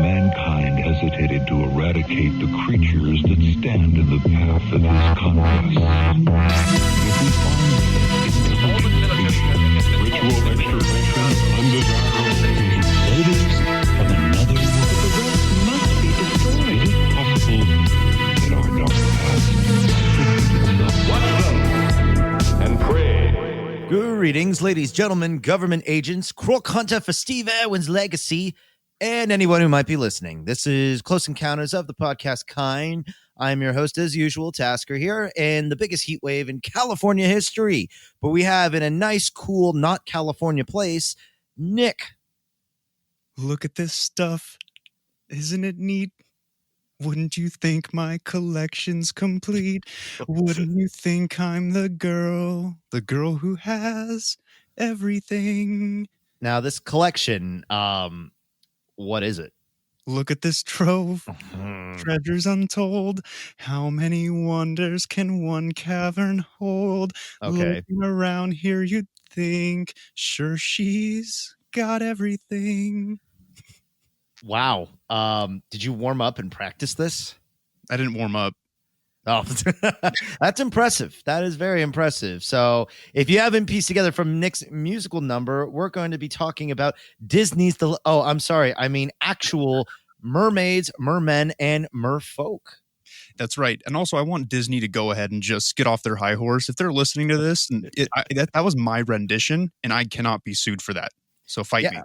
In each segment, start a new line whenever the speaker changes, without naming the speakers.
mankind hesitated to eradicate the creatures that stand in the path of his conquest. If we find ritual extirpation, undesirable natives of another world, the rest must be destroyed. Is it possible that our dark past watch them and pray?
Greetings, ladies, gentlemen, government agents, Crook Hunter for Steve Irwin's legacy, and anyone who might be listening. This is Close Encounters of the Podcast Kind. I'm your host, as usual, Tasker here, and the biggest heat wave in California history. But we have in a nice, cool, not California place, Nick.
Look at this stuff. Isn't it neat? Wouldn't you think my collection's complete? Wouldn't you think I'm the girl who has everything?
Now, this collection, what is it?
Look at this trove. Treasures untold. How many wonders can one cavern hold?
Okay.
Looking around here, you'd think, sure, she's got everything.
Wow. Did you warm up and practice this?
I didn't warm up.
Oh, that's impressive. That is very impressive. So if you haven't pieced together from Nick's musical number, we're going to be talking about Disney's actual Mermaids, Mermen, and Merfolk.
That's right. And also, I want Disney to go ahead and just get off their high horse. If they're listening to this, and that was my rendition, and I cannot be sued for that. So fight me.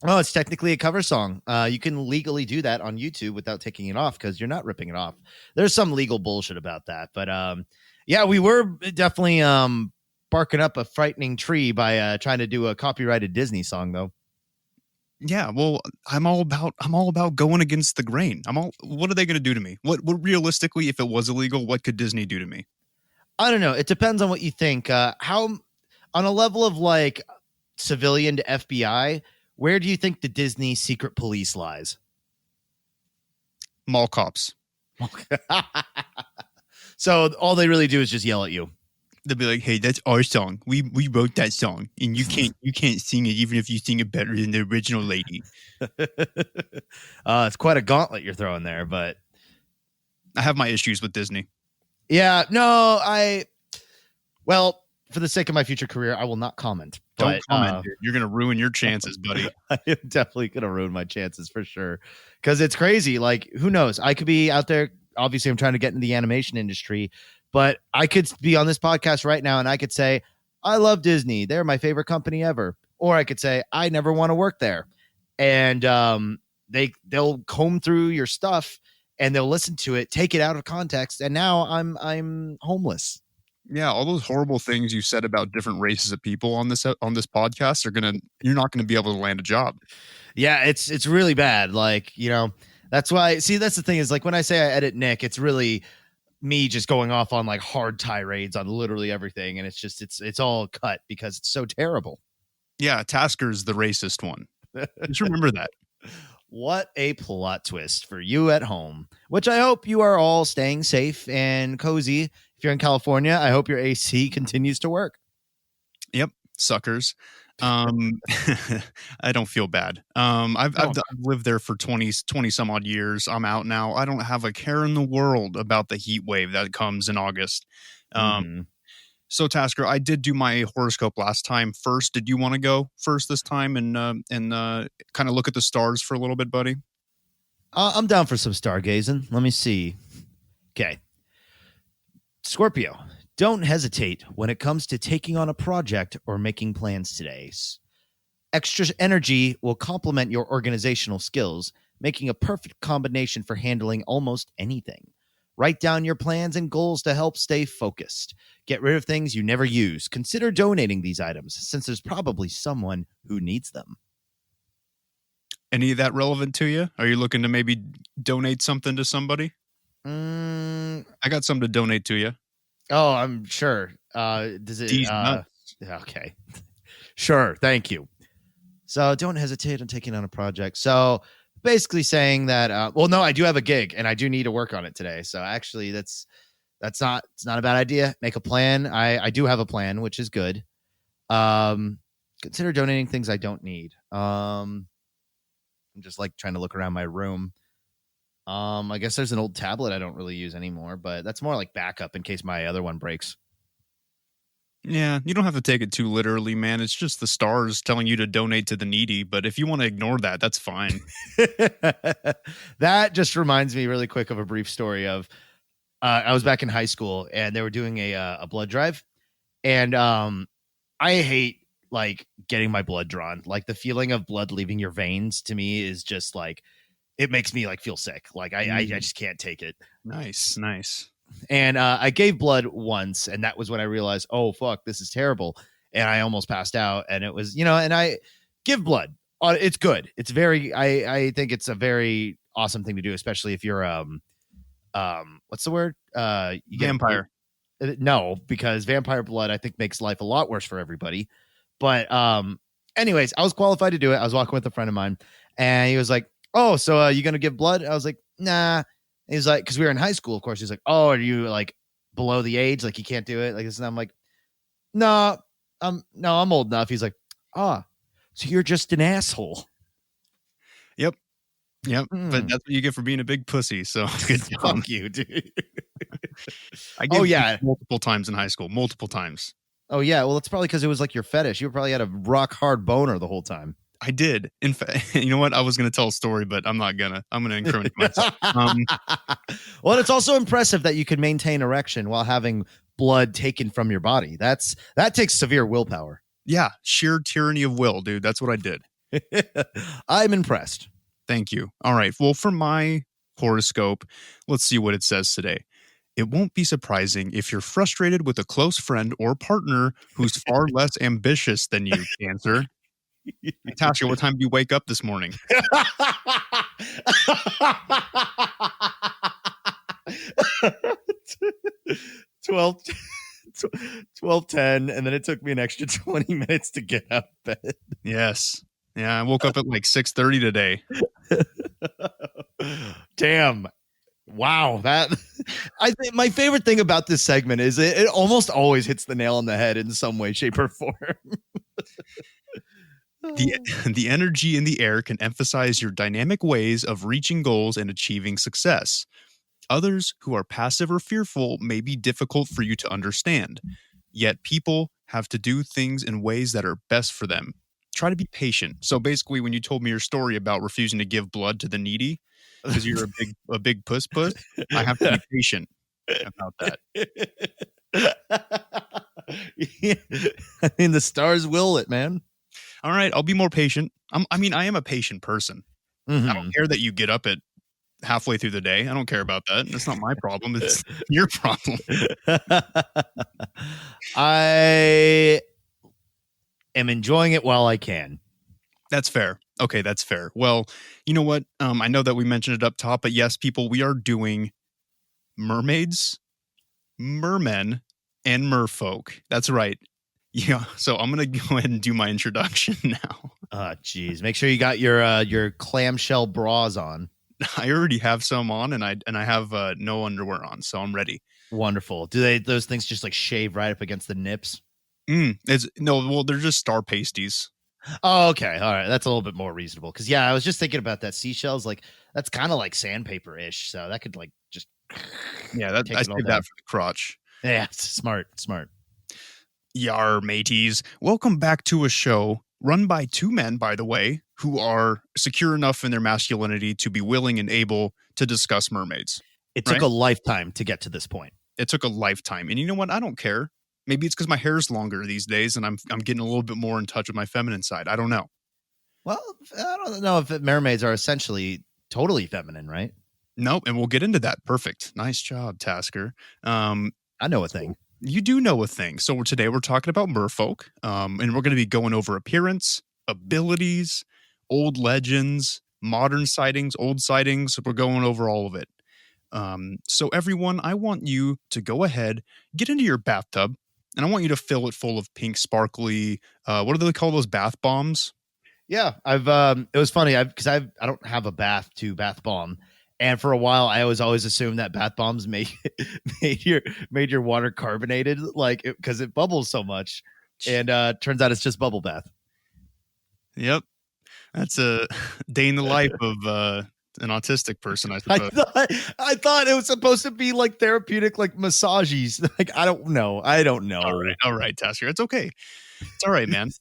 Oh, it's technically a cover song. You can legally do that on YouTube without taking it off because you're not ripping it off. There's some legal bullshit about that. But yeah, we were definitely barking up a frightening tree by trying to do a copyrighted Disney song, though.
Yeah, well, I'm all about going against the grain. What are they going to do to me? What realistically, if it was illegal, what could Disney do to me?
I don't know. It depends on what you think. How on a level of like civilian to FBI, where do you think the Disney secret police lies?
Mall cops.
So all they really do is just yell at you.
They'll be like, "Hey, that's our song. We wrote that song, and you can't sing it, even if you sing it better than the original lady."
It's quite a gauntlet you're throwing there, but
I have my issues with Disney.
Yeah, no, well, for the sake of my future career, I will not comment.
Don't comment. You're going to ruin your chances, buddy.
I am definitely going to ruin my chances for sure. Because it's crazy. Like, who knows? I could be out there. Obviously, I'm trying to get into the animation industry. But I could be on this podcast right now and I could say, I love Disney. They're my favorite company ever. Or I could say, I never want to work there. And they'll comb through your stuff and they'll listen to it, take it out of context. And now I'm homeless.
Yeah, all those horrible things you said about different races of people on this podcast you're not gonna be able to land a job.
Yeah, it's really bad. Like, that's why. See, that's the thing is like when I say I edit Nick, it's really me just going off on like hard tirades on literally everything, and it's all cut because it's so terrible.
Yeah, Tasker's the racist one. Just remember that.
What a plot twist for you at home, which I hope you are all staying safe and cozy. If you're in California, I hope your AC continues to work.
Yep, suckers. I don't feel bad. I've lived there for 20 some odd years. I'm out now. I don't have a care in the world about the heat wave that comes in August. So Tasker, I did do my horoscope last time first. Did you want to go first this time and kind of look at the stars for a little bit, buddy?
I'm down for some stargazing. Let me see. Okay. Scorpio, don't hesitate when it comes to taking on a project or making plans today. Extra energy will complement your organizational skills, making a perfect combination for handling almost anything. Write down your plans and goals to help stay focused. Get rid of things you never use. Consider donating these items, since there's probably someone who needs them.
Any of that relevant to you? Are you looking to maybe donate something to somebody? I got something to donate to you.
Oh, I'm sure. Does it? Okay. Sure. Thank you. So don't hesitate on taking on a project. So basically saying that, well, no, I do have a gig and I do need to work on it today. So actually it's not a bad idea. Make a plan. I do have a plan, which is good. Consider donating things I don't need. I'm just like trying to look around my room. I guess there's an old tablet I don't really use anymore, but that's more like backup in case my other one breaks.
Yeah, you don't have to take it too literally, man. It's just the stars telling you to donate to the needy. But if you want to ignore that, that's fine.
That just reminds me really quick of a brief story of I was back in high school and they were doing a blood drive, and I hate like getting my blood drawn. Like the feeling of blood leaving your veins to me is just like it makes me like feel sick. Like I just can't take it.
Nice.
And I gave blood once, and that was when I realized, oh fuck, this is terrible, and I almost passed out. And it was, and I give blood. It's good. It's very. I think it's a very awesome thing to do, especially if you're what's the word? You
Vampire.
No, because vampire blood I think makes life a lot worse for everybody. But anyways, I was qualified to do it. I was walking with a friend of mine, and he was like, "Oh, so you gonna give blood?" I was like, "Nah." He's like, because we were in high school, of course. He's like, "Oh, are you like below the age? Like you can't do it like this?" And I'm like, "No, I'm old enough." He's like, "Ah, so you're just an asshole."
Yep. But that's what you get for being a big pussy. So good job.
Fuck you, dude.
I gave multiple times in high school, multiple times.
Oh yeah, well, it's probably because it was like your fetish. You probably had a rock hard boner the whole time.
I did. In fact, you know what? I was going to tell a story, but I'm not gonna. I'm going to incriminate myself.
Well, it's also impressive that you can maintain erection while having blood taken from your body. That takes severe willpower.
Yeah, sheer tyranny of will, dude. That's what I did.
I'm impressed.
Thank you. All right. Well, for my horoscope, let's see what it says today. It won't be surprising if you're frustrated with a close friend or partner who's far less ambitious than you, Cancer. Natasha, what time do you wake up this morning?
12:10, and then it took me an extra 20 minutes to get out of bed.
Yes. Yeah, I woke up at like 6:30 today.
Damn. Wow, I think my favorite thing about this segment is it almost always hits the nail on the head in some way, shape, or form.
The energy in the air can emphasize your dynamic ways of reaching goals and achieving success. Others who are passive or fearful may be difficult for you to understand. Yet people have to do things in ways that are best for them. Try to be patient. So basically, when you told me your story about refusing to give blood to the needy because you're a big puss, I have to be patient about that.
Yeah. I mean, the stars will it, man.
All right, I'll be more patient. I am a patient person. Mm-hmm. I don't care that you get up at halfway through the day. I don't care about that. That's not my problem. It's your problem.
I am enjoying it while I can.
That's fair. Okay, that's fair. Well, you know what? I know that we mentioned it up top, but yes, people, we are doing mermaids, mermen, and merfolk. That's right. Yeah, so I'm gonna go ahead and do my introduction now.
Oh, geez. Make sure you got your clamshell bras on.
I already have some on, and I have no underwear on, so I'm ready.
Wonderful. Do those things just like shave right up against the nips?
They're just star pasties.
Oh, okay. All right. That's a little bit more reasonable. Because yeah, I was just thinking about that seashells. Like that's kind of like sandpaper-ish. So that could like just
I saved that for the crotch.
Yeah, smart.
Yar, mateys. Welcome back to a show run by two men, by the way, who are secure enough in their masculinity to be willing and able to discuss mermaids.
It took a lifetime to get to this point.
It took a lifetime. And you know what? I don't care. Maybe it's because my hair's longer these days and I'm getting a little bit more in touch with my feminine side. I don't know. Well,
I don't know if mermaids are essentially totally feminine, right?
Nope. And we'll get into that. Perfect. Nice job, Tasker.
I know a thing.
You do know a thing. So today we're talking about merfolk, and we're going to be going over appearance, abilities, old legends, modern sightings, old sightings. We're going over all of it. So everyone, I want you to go ahead, get into your bathtub, and I want you to fill it full of pink, sparkly, what do they call those, bath bombs?
Yeah, it was funny because I don't have a bath bomb. And for a while, I always assumed that bath bombs made your water carbonated, like because it bubbles so much. And turns out it's just bubble bath.
Yep. That's a day in the life of an autistic person, I suppose.
I thought it was supposed to be like therapeutic, like massages. Like I don't know.
All right, Tasker. It's okay. It's all right, man.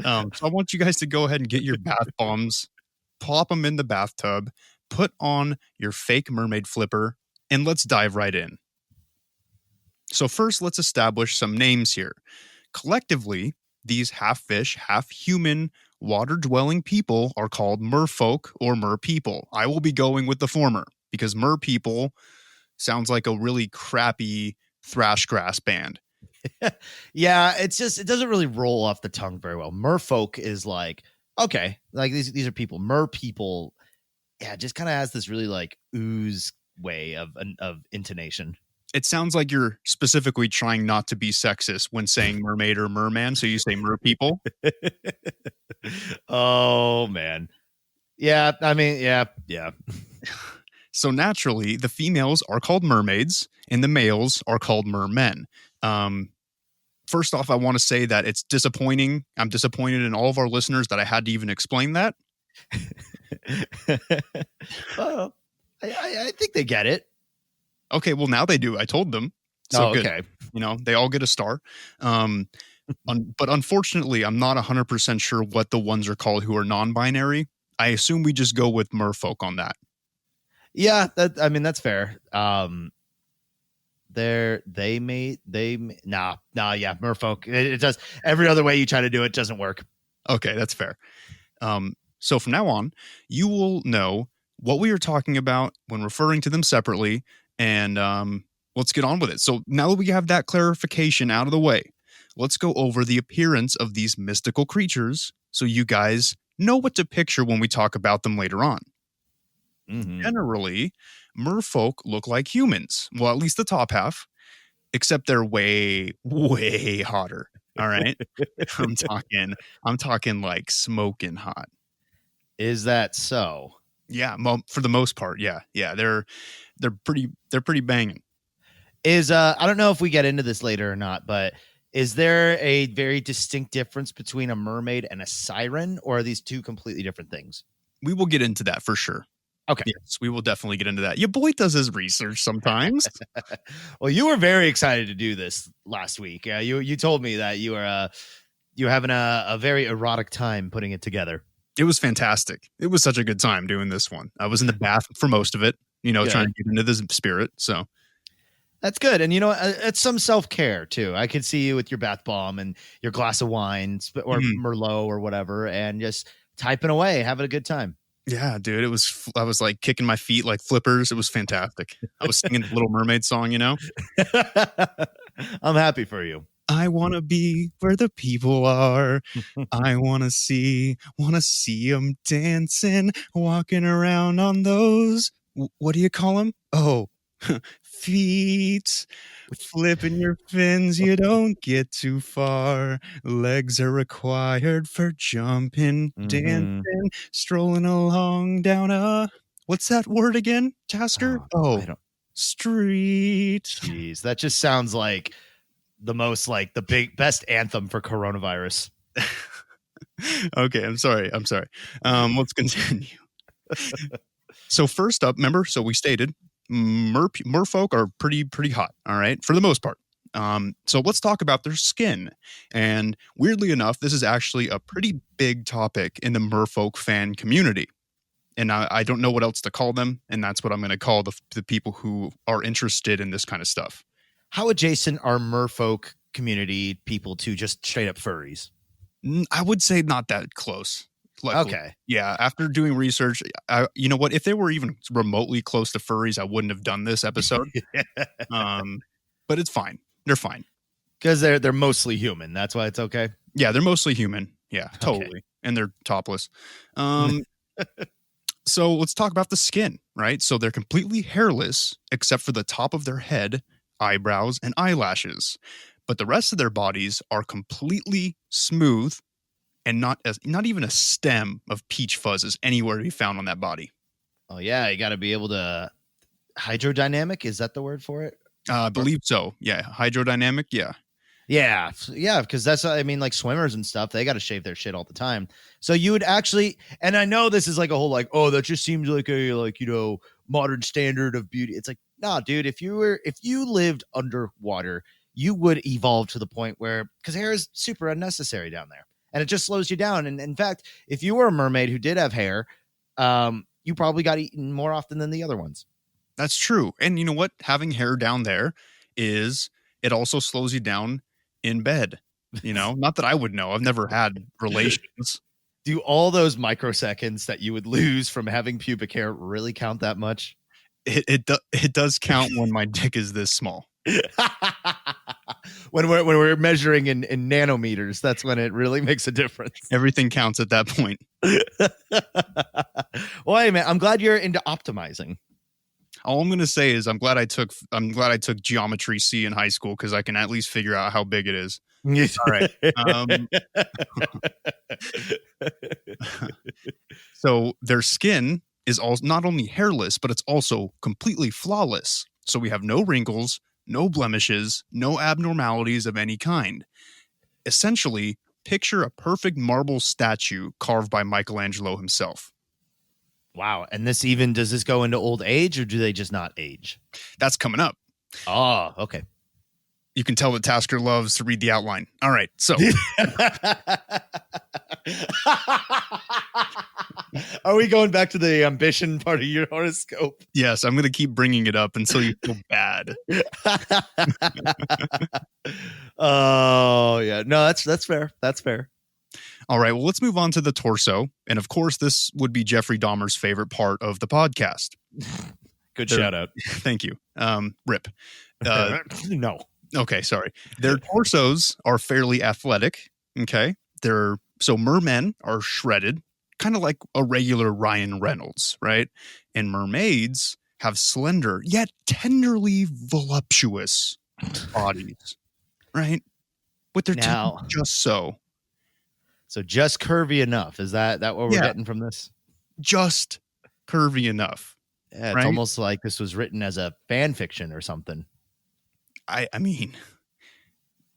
So I want you guys to go ahead and get your bath bombs, plop them in the bathtub, put on your fake mermaid flipper, and let's dive right in. So first, let's establish some names here. Collectively, these half fish, half human, water-dwelling people are called merfolk or merpeople. I will be going with the former because merpeople sounds like a really crappy thrash grass band.
Yeah, it doesn't really roll off the tongue very well. Merfolk is like, okay, like these are people. Mer people, yeah, just kind of has this really like ooze way of intonation.
It sounds like you're specifically trying not to be sexist when saying mermaid or merman, so you say merpeople.
Oh man. Yeah, I mean, yeah.
So naturally, the females are called mermaids and the males are called mermen. First off, I want to say that it's disappointing. I'm disappointed in all of our listeners that I had to even explain that.
Well, I think they get it.
Okay, well now they do. I told them. So
okay.
Good. You know, they all get a star. But unfortunately, I'm not 100% sure what the ones are called who are non-binary. I assume we just go with merfolk on that.
Yeah, that's fair. Merfolk. It does every other way you try to do it doesn't work.
Okay, that's fair. So from now on, you will know what we are talking about when referring to them separately, and let's get on with it. So now that we have that clarification out of the way, let's go over the appearance of these mystical creatures so you guys know what to picture when we talk about them later on.
Mm-hmm.
Generally, merfolk look like humans. Well, at least the top half, except they're way, way hotter. All right. I'm talking like smoking hot.
Is that so?
Yeah, for the most part, yeah. They're pretty banging.
I don't know if we get into this later or not, but is there a very distinct difference between a mermaid and a siren, or are these two completely different things?
We will get into that for sure.
Okay.
Yes, we will definitely get into that. Your boy does his research sometimes.
Well, you were very excited to do this last week. You told me that you were having a very erotic time putting it together.
It was fantastic. It was such a good time doing this one. I was in the bath for most of it, trying to get into the spirit. So
that's good. And, it's some self-care, too. I could see you with your bath bomb and your glass of wine or Merlot or whatever and just typing away, having a good time.
Yeah, dude. I was like kicking my feet like flippers. It was fantastic. I was singing the Little Mermaid song,
I'm happy for you.
I want to be where the people are. I want to see them dancing, walking around on those, what do you call them? Oh, feet. Flipping your fins, you don't get too far. Legs are required for jumping, dancing, strolling along down what's that word again, Tasker? Street.
Jeez, that just sounds like the most like the best anthem for coronavirus.
Okay, I'm sorry. Let's continue. So first up, remember, so we stated merfolk are pretty hot, all right, for the most part. So let's talk about their skin. And weirdly enough, this is actually a pretty big topic in the merfolk fan community. And I don't know what else to call them, and that's what I'm going to call the people who are interested in this kind of stuff.
How adjacent are merfolk community people to just straight up furries?
I would say not that close.
Okay.
Yeah. After doing research, you know what? If they were even remotely close to furries, I wouldn't have done this episode. But it's fine. They're fine
because they're mostly human. That's why it's okay.
Yeah, they're mostly human. Yeah, totally, okay. And they're topless. So let's talk about the skin, right? So they're completely hairless except for the top of their head, eyebrows, and eyelashes. But the rest of their bodies are completely smooth. And not even a stem of peach fuzz is anywhere to be found on that body.
Oh, yeah. You got to be able to... Hydrodynamic? Is that the word for it?
I believe so. Yeah. Hydrodynamic. Yeah.
Yeah, because that's I mean, like swimmers and stuff, they got to shave their shit all the time. So you would actually, and I know this is like a whole like, oh, that just seems like a like modern standard of beauty. It's like, nah, dude, if you lived underwater, you would evolve to the point where because hair is super unnecessary down there, and it just slows you down. And in fact, if you were a mermaid who did have hair, you probably got eaten more often than the other ones.
That's true. And you know what? Having hair down there it also slows you down in bed. Not that I would know. I've never had relations.
Do all those microseconds that you would lose from having pubic hair really count that much?
It does count when my dick is this small.
when we're measuring in nanometers, that's when it really makes a difference.
Everything counts at that point.
Well, hey man, I'm glad you're into optimizing.
All I'm going to say is I'm glad I took geometry C in high school because I can at least figure out how big it is. All right. So their skin is also not only hairless, but it's also completely flawless. So we have no wrinkles, no blemishes, no abnormalities of any kind. Essentially, picture a perfect marble statue carved by Michelangelo himself.
Wow. And does this go into old age or do they just not age?
That's coming up.
Oh, okay.
You can tell that Tasker loves to read the outline. All right. So
are we going back to the ambition part of your horoscope?
Yes, I'm going to keep bringing it up until you feel bad.
Oh, yeah. No, that's fair. That's fair.
All right. Well, let's move on to the torso. And of course, this would be Jeffrey Dahmer's favorite part of the podcast.
Good shout out.
Thank you. Rip.
No.
Okay, sorry. Their torsos are fairly athletic. Okay. So mermen are shredded, kind of like a regular Ryan Reynolds, right? And mermaids have slender yet tenderly voluptuous bodies, right? With their teeth just so.
So just curvy enough. Is that what we're getting from this?
Just curvy enough.
Yeah, it's
right?
almost like this was written as a fan fiction or something.
I mean,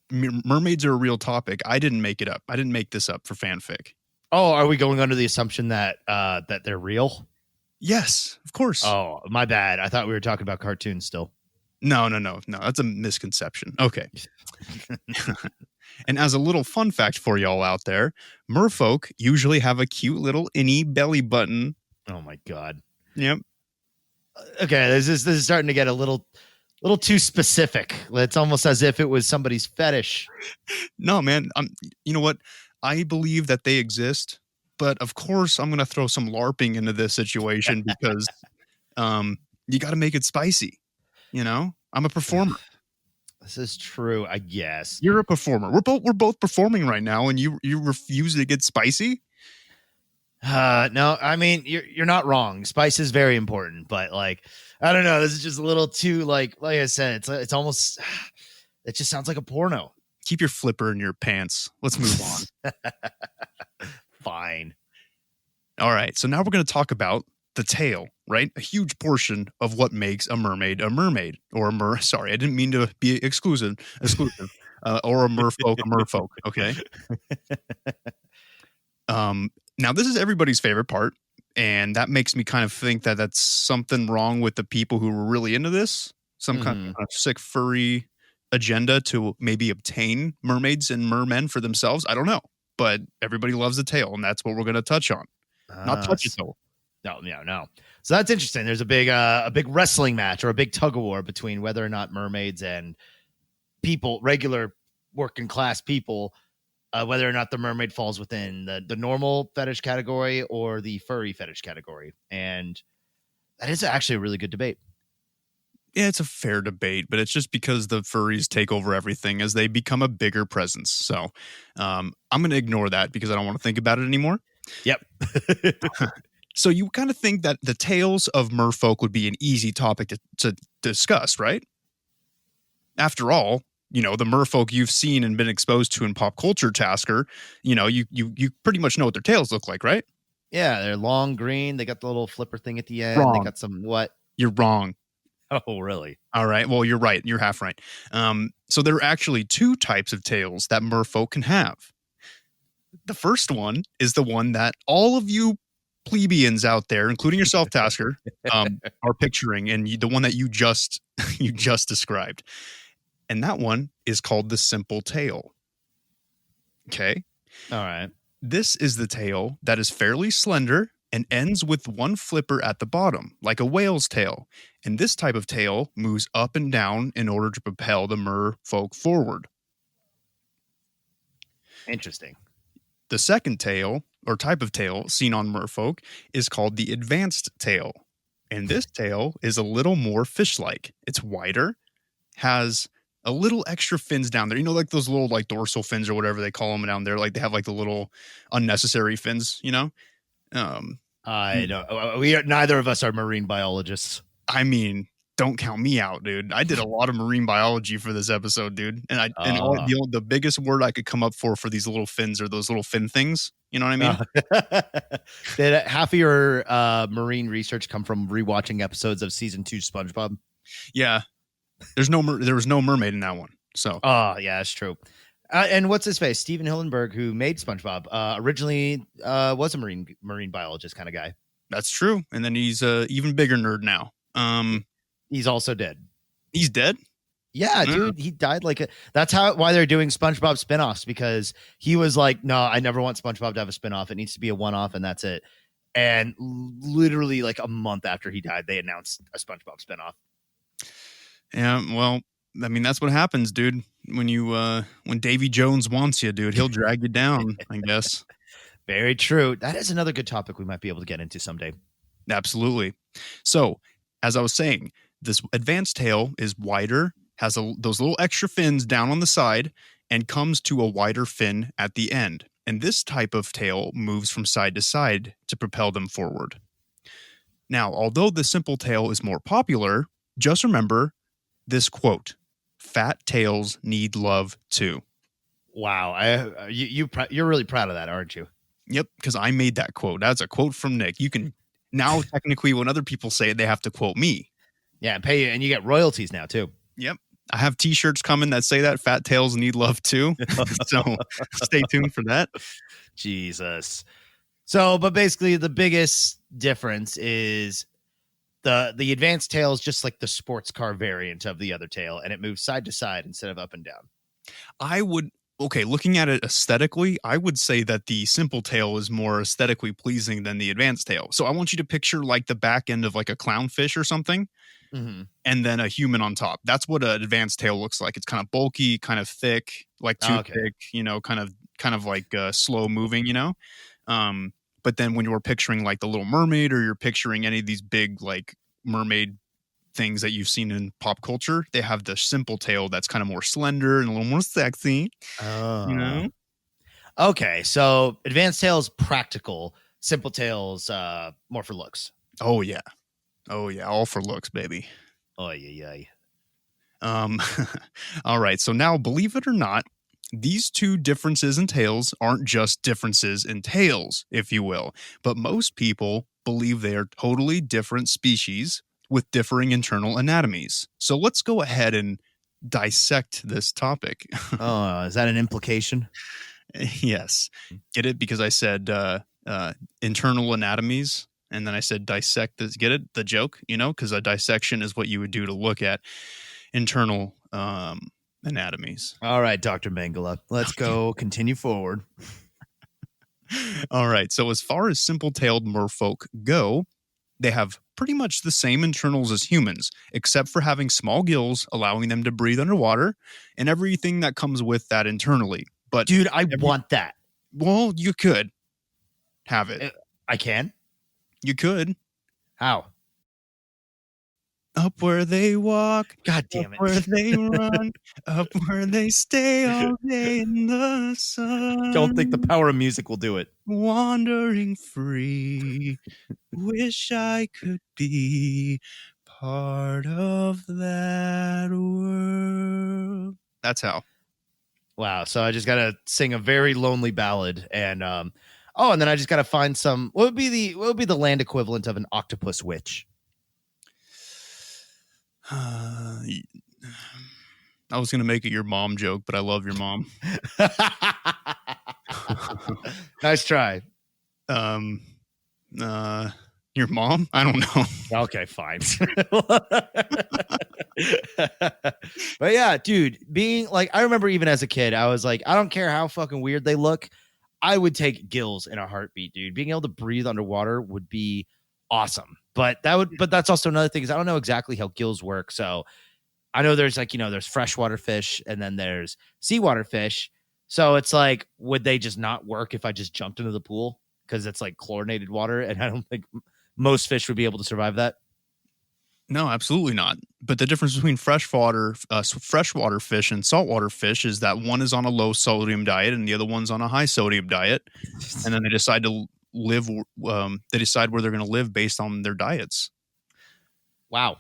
mermaids are a real topic. I didn't make it up. I didn't make this up for fanfic.
Oh, are we going under the assumption that that they're real?
Yes, of course.
Oh, my bad. I thought we were talking about cartoons still.
No. That's a misconception. Okay. And as a little fun fact for y'all out there, merfolk usually have a cute little innie belly button.
Oh my God.
Yep.
Okay, this is starting to get a little too specific. It's almost as if it was somebody's fetish.
No, man. You know what? I believe that they exist, but of course I'm going to throw some LARPing into this situation because you got to make it spicy. I'm a performer.
This is true, I guess.
You're a performer. We're both performing right now, and you refuse to get spicy.
No, I mean you're not wrong. Spice is very important, but like I don't know. This is just a little too like I said. It's almost. It just sounds like a porno.
Keep your flipper in your pants. Let's move on.
Fine.
All right. So now we're going to talk about the tail, right? A huge portion of what makes a mermaid or a sorry, I didn't mean to be exclusive, or a merfolk. Okay. Now this is everybody's favorite part. And that makes me kind of think that that's something wrong with the people who were really into this. Some kind of sick furry agenda to maybe obtain mermaids and mermen for themselves. I don't know. But everybody loves the tail, and that's what we're going to touch on. Not touch it, though.
No. So that's interesting. There's a big wrestling match or a big tug of war between whether or not mermaids and people, regular working class people, whether or not the mermaid falls within the normal fetish category or the furry fetish category. And that is actually a really good debate.
Yeah, it's a fair debate, but it's just because the furries take over everything as they become a bigger presence. So I'm going to ignore that because I don't want to think about it anymore.
Yep.
So you kind of think that the tales of merfolk would be an easy topic to discuss, right? After all, the merfolk you've seen and been exposed to in pop culture, Tasker, you pretty much know what their tails look like, right?
Yeah, they're long, green. They got the little flipper thing at the end.
Wrong.
They got some what?
You're wrong.
Oh, really?
All right. Well, you're right. You're half right. So there are actually two types of tails that merfolk can have. The first one is the one that all of you plebeians out there, including yourself, Tasker, are picturing, and the one that you just you just described. And that one is called the simple tail. Okay.
All right.
This is the tail that is fairly slender and ends with one flipper at the bottom, like a whale's tail. And this type of tail moves up and down in order to propel the merfolk forward.
Interesting.
The second tail, or type of tail seen on merfolk, is called the advanced tail. And this tail is a little more fish-like. It's wider, has a little extra fins down there. You know, like those little like dorsal fins or whatever they call them down there. Like they have like the little unnecessary fins, you know?
I know. Neither of us are marine biologists.
I mean, don't count me out, dude. I did a lot of marine biology for this episode, dude. And the biggest word I could come up for these little fins are those little fin things. You know what I mean?
Did half of your marine research come from rewatching episodes of season 2 SpongeBob?
Yeah. There was no mermaid in that one. So.
Oh, yeah, that's true. And what's his face? Steven Hillenburg, who made SpongeBob, originally was a marine biologist kind of guy.
That's true. And then he's a even bigger nerd now.
He's also dead.
He's dead?
Yeah, dude, he died that's why they're doing SpongeBob spinoffs, because he was like, no, I never want SpongeBob to have a spinoff. It needs to be a one-off, and that's it. And literally like a month after he died, they announced a SpongeBob spinoff.
Yeah, well, I mean, that's what happens, dude. When Davy Jones wants you, dude, he'll drag you down, I guess.
Very true. That is another good topic we might be able to get into someday.
Absolutely. So, as I was saying, this advanced tail is wider, has those little extra fins down on the side, and comes to a wider fin at the end. And this type of tail moves from side to side to propel them forward. Now, although the simple tail is more popular, just remember this quote: "Fat tails need love too."
Wow, you're really proud of that, aren't you?
Yep, because I made that quote. That's a quote from Nick. You can now technically, when other people say it, they have to quote me.
Yeah, and pay you, and you get royalties now too.
Yep, I have T-shirts coming that say that fat tails need love too. So stay tuned for that.
Jesus. So, but basically, the biggest difference is the advanced tail is just like the sports car variant of the other tail, and it moves side to side instead of up and down.
Looking at it aesthetically, I would say that the simple tail is more aesthetically pleasing than the advanced tail. So I want you to picture like the back end of like a clownfish or something, and then a human on top. That's what an advanced tail looks like. It's kind of bulky, kind of thick, like toothpick, kind of like slow moving, But then when you're picturing like the Little Mermaid, or you're picturing any of these big like mermaid things that you've seen in pop culture, they have the simple tail that's kind of more slender and a little more sexy.
Okay, so advanced tail is practical, simple tail's more for looks.
Oh yeah, all for looks, baby.
Oh yeah.
All right, so now, believe it or not, these two differences in tails aren't just differences in tails, if you will, but most people believe they are totally different species with differing internal anatomies. So let's go ahead and dissect this topic.
Oh, is that an implication?
Yes. Get it? Because I said internal anatomies, and then I said dissect this. Get it? The joke, because a dissection is what you would do to look at internal anatomies.
All right, Dr. Mangala, let's go continue forward.
All right. So as far as simple-tailed merfolk go, they have pretty much the same internals as humans, except for having small gills, allowing them to breathe underwater, and everything that comes with that internally. But
dude, I want that.
Well, you could have it.
I can?
You could.
How?
Up where they walk,
God damn it.
Up where they run, up where they stay all day in the sun.
Don't think the power of music will do it.
Wandering free, wish I could be part of that world. That's how.
Wow. So I just gotta sing a very lonely ballad, and and then I just gotta find some. What would be the land equivalent of an octopus witch?
I was gonna make it your mom joke, but I love your mom.
Nice try.
Your mom? I don't know.
Okay, fine. But yeah, dude, being like, I remember even as a kid, I was like, I don't care how fucking weird they look. I would take gills in a heartbeat, dude. Being able to breathe underwater would be awesome. But that's also another thing is I don't know exactly how gills work. So I know there's like, there's freshwater fish and then there's seawater fish. So it's like, would they just not work if I just jumped into the pool? Because it's like chlorinated water. And I don't think most fish would be able to survive that.
No, absolutely not. But the difference between freshwater fish and saltwater fish is that one is on a low sodium diet and the other one's on a high sodium diet. And then they decide to live. They decide where they're going to live based on their diets.
Wow.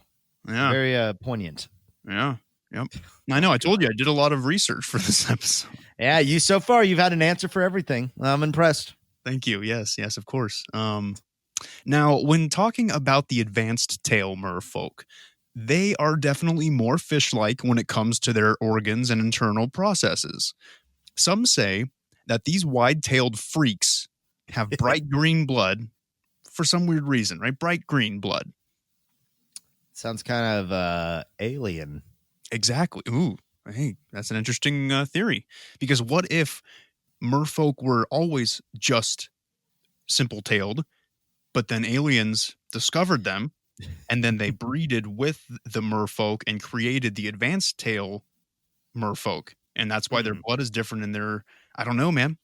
Yeah.
Very poignant.
Yeah. Yep. I know. I told you I did a lot of research for this episode.
Yeah. So far, you've had an answer for everything. I'm impressed.
Thank you. Yes, of course. Now, when talking about the advanced tail merfolk, they are definitely more fish-like when it comes to their organs and internal processes. Some say that these wide-tailed freaks have bright green blood for some weird reason, right? Bright green blood.
Sounds kind of alien.
Exactly. Ooh, hey, that's an interesting theory. Because what if merfolk were always just simple-tailed, but then aliens discovered them, and then they breeded with the merfolk and created the advanced tail merfolk. And that's why their blood is different in their, I don't know, man.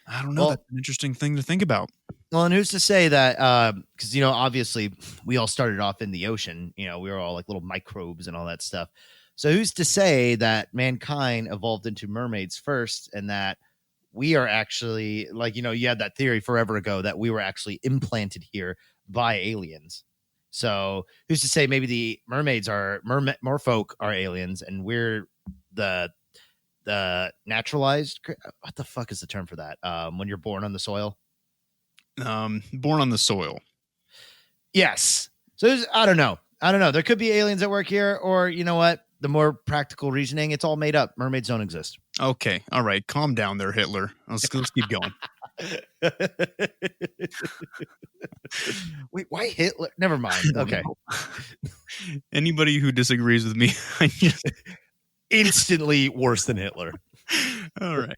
I don't know. That's an interesting thing to think about.
Well, and who's to say that, because, obviously we all started off in the ocean, we were all like little microbes and all that stuff. So who's to say that mankind evolved into mermaids first and that we are actually like, you had that theory forever ago that we were actually implanted here by aliens. So who's to say maybe the mermaids are merfolk are aliens and we're the naturalized. What the fuck is the term for that? When you're born on the soil.
Born on the soil.
Yes. So I don't know. There could be aliens at work here, or you know what? The more practical reasoning, it's all made up. Mermaids don't exist.
Okay. All right. Calm down there, Hitler. Let's keep going.
Wait, why Hitler? Never mind. Okay.
Anybody who disagrees with me, I just
instantly worse than Hitler.
All right.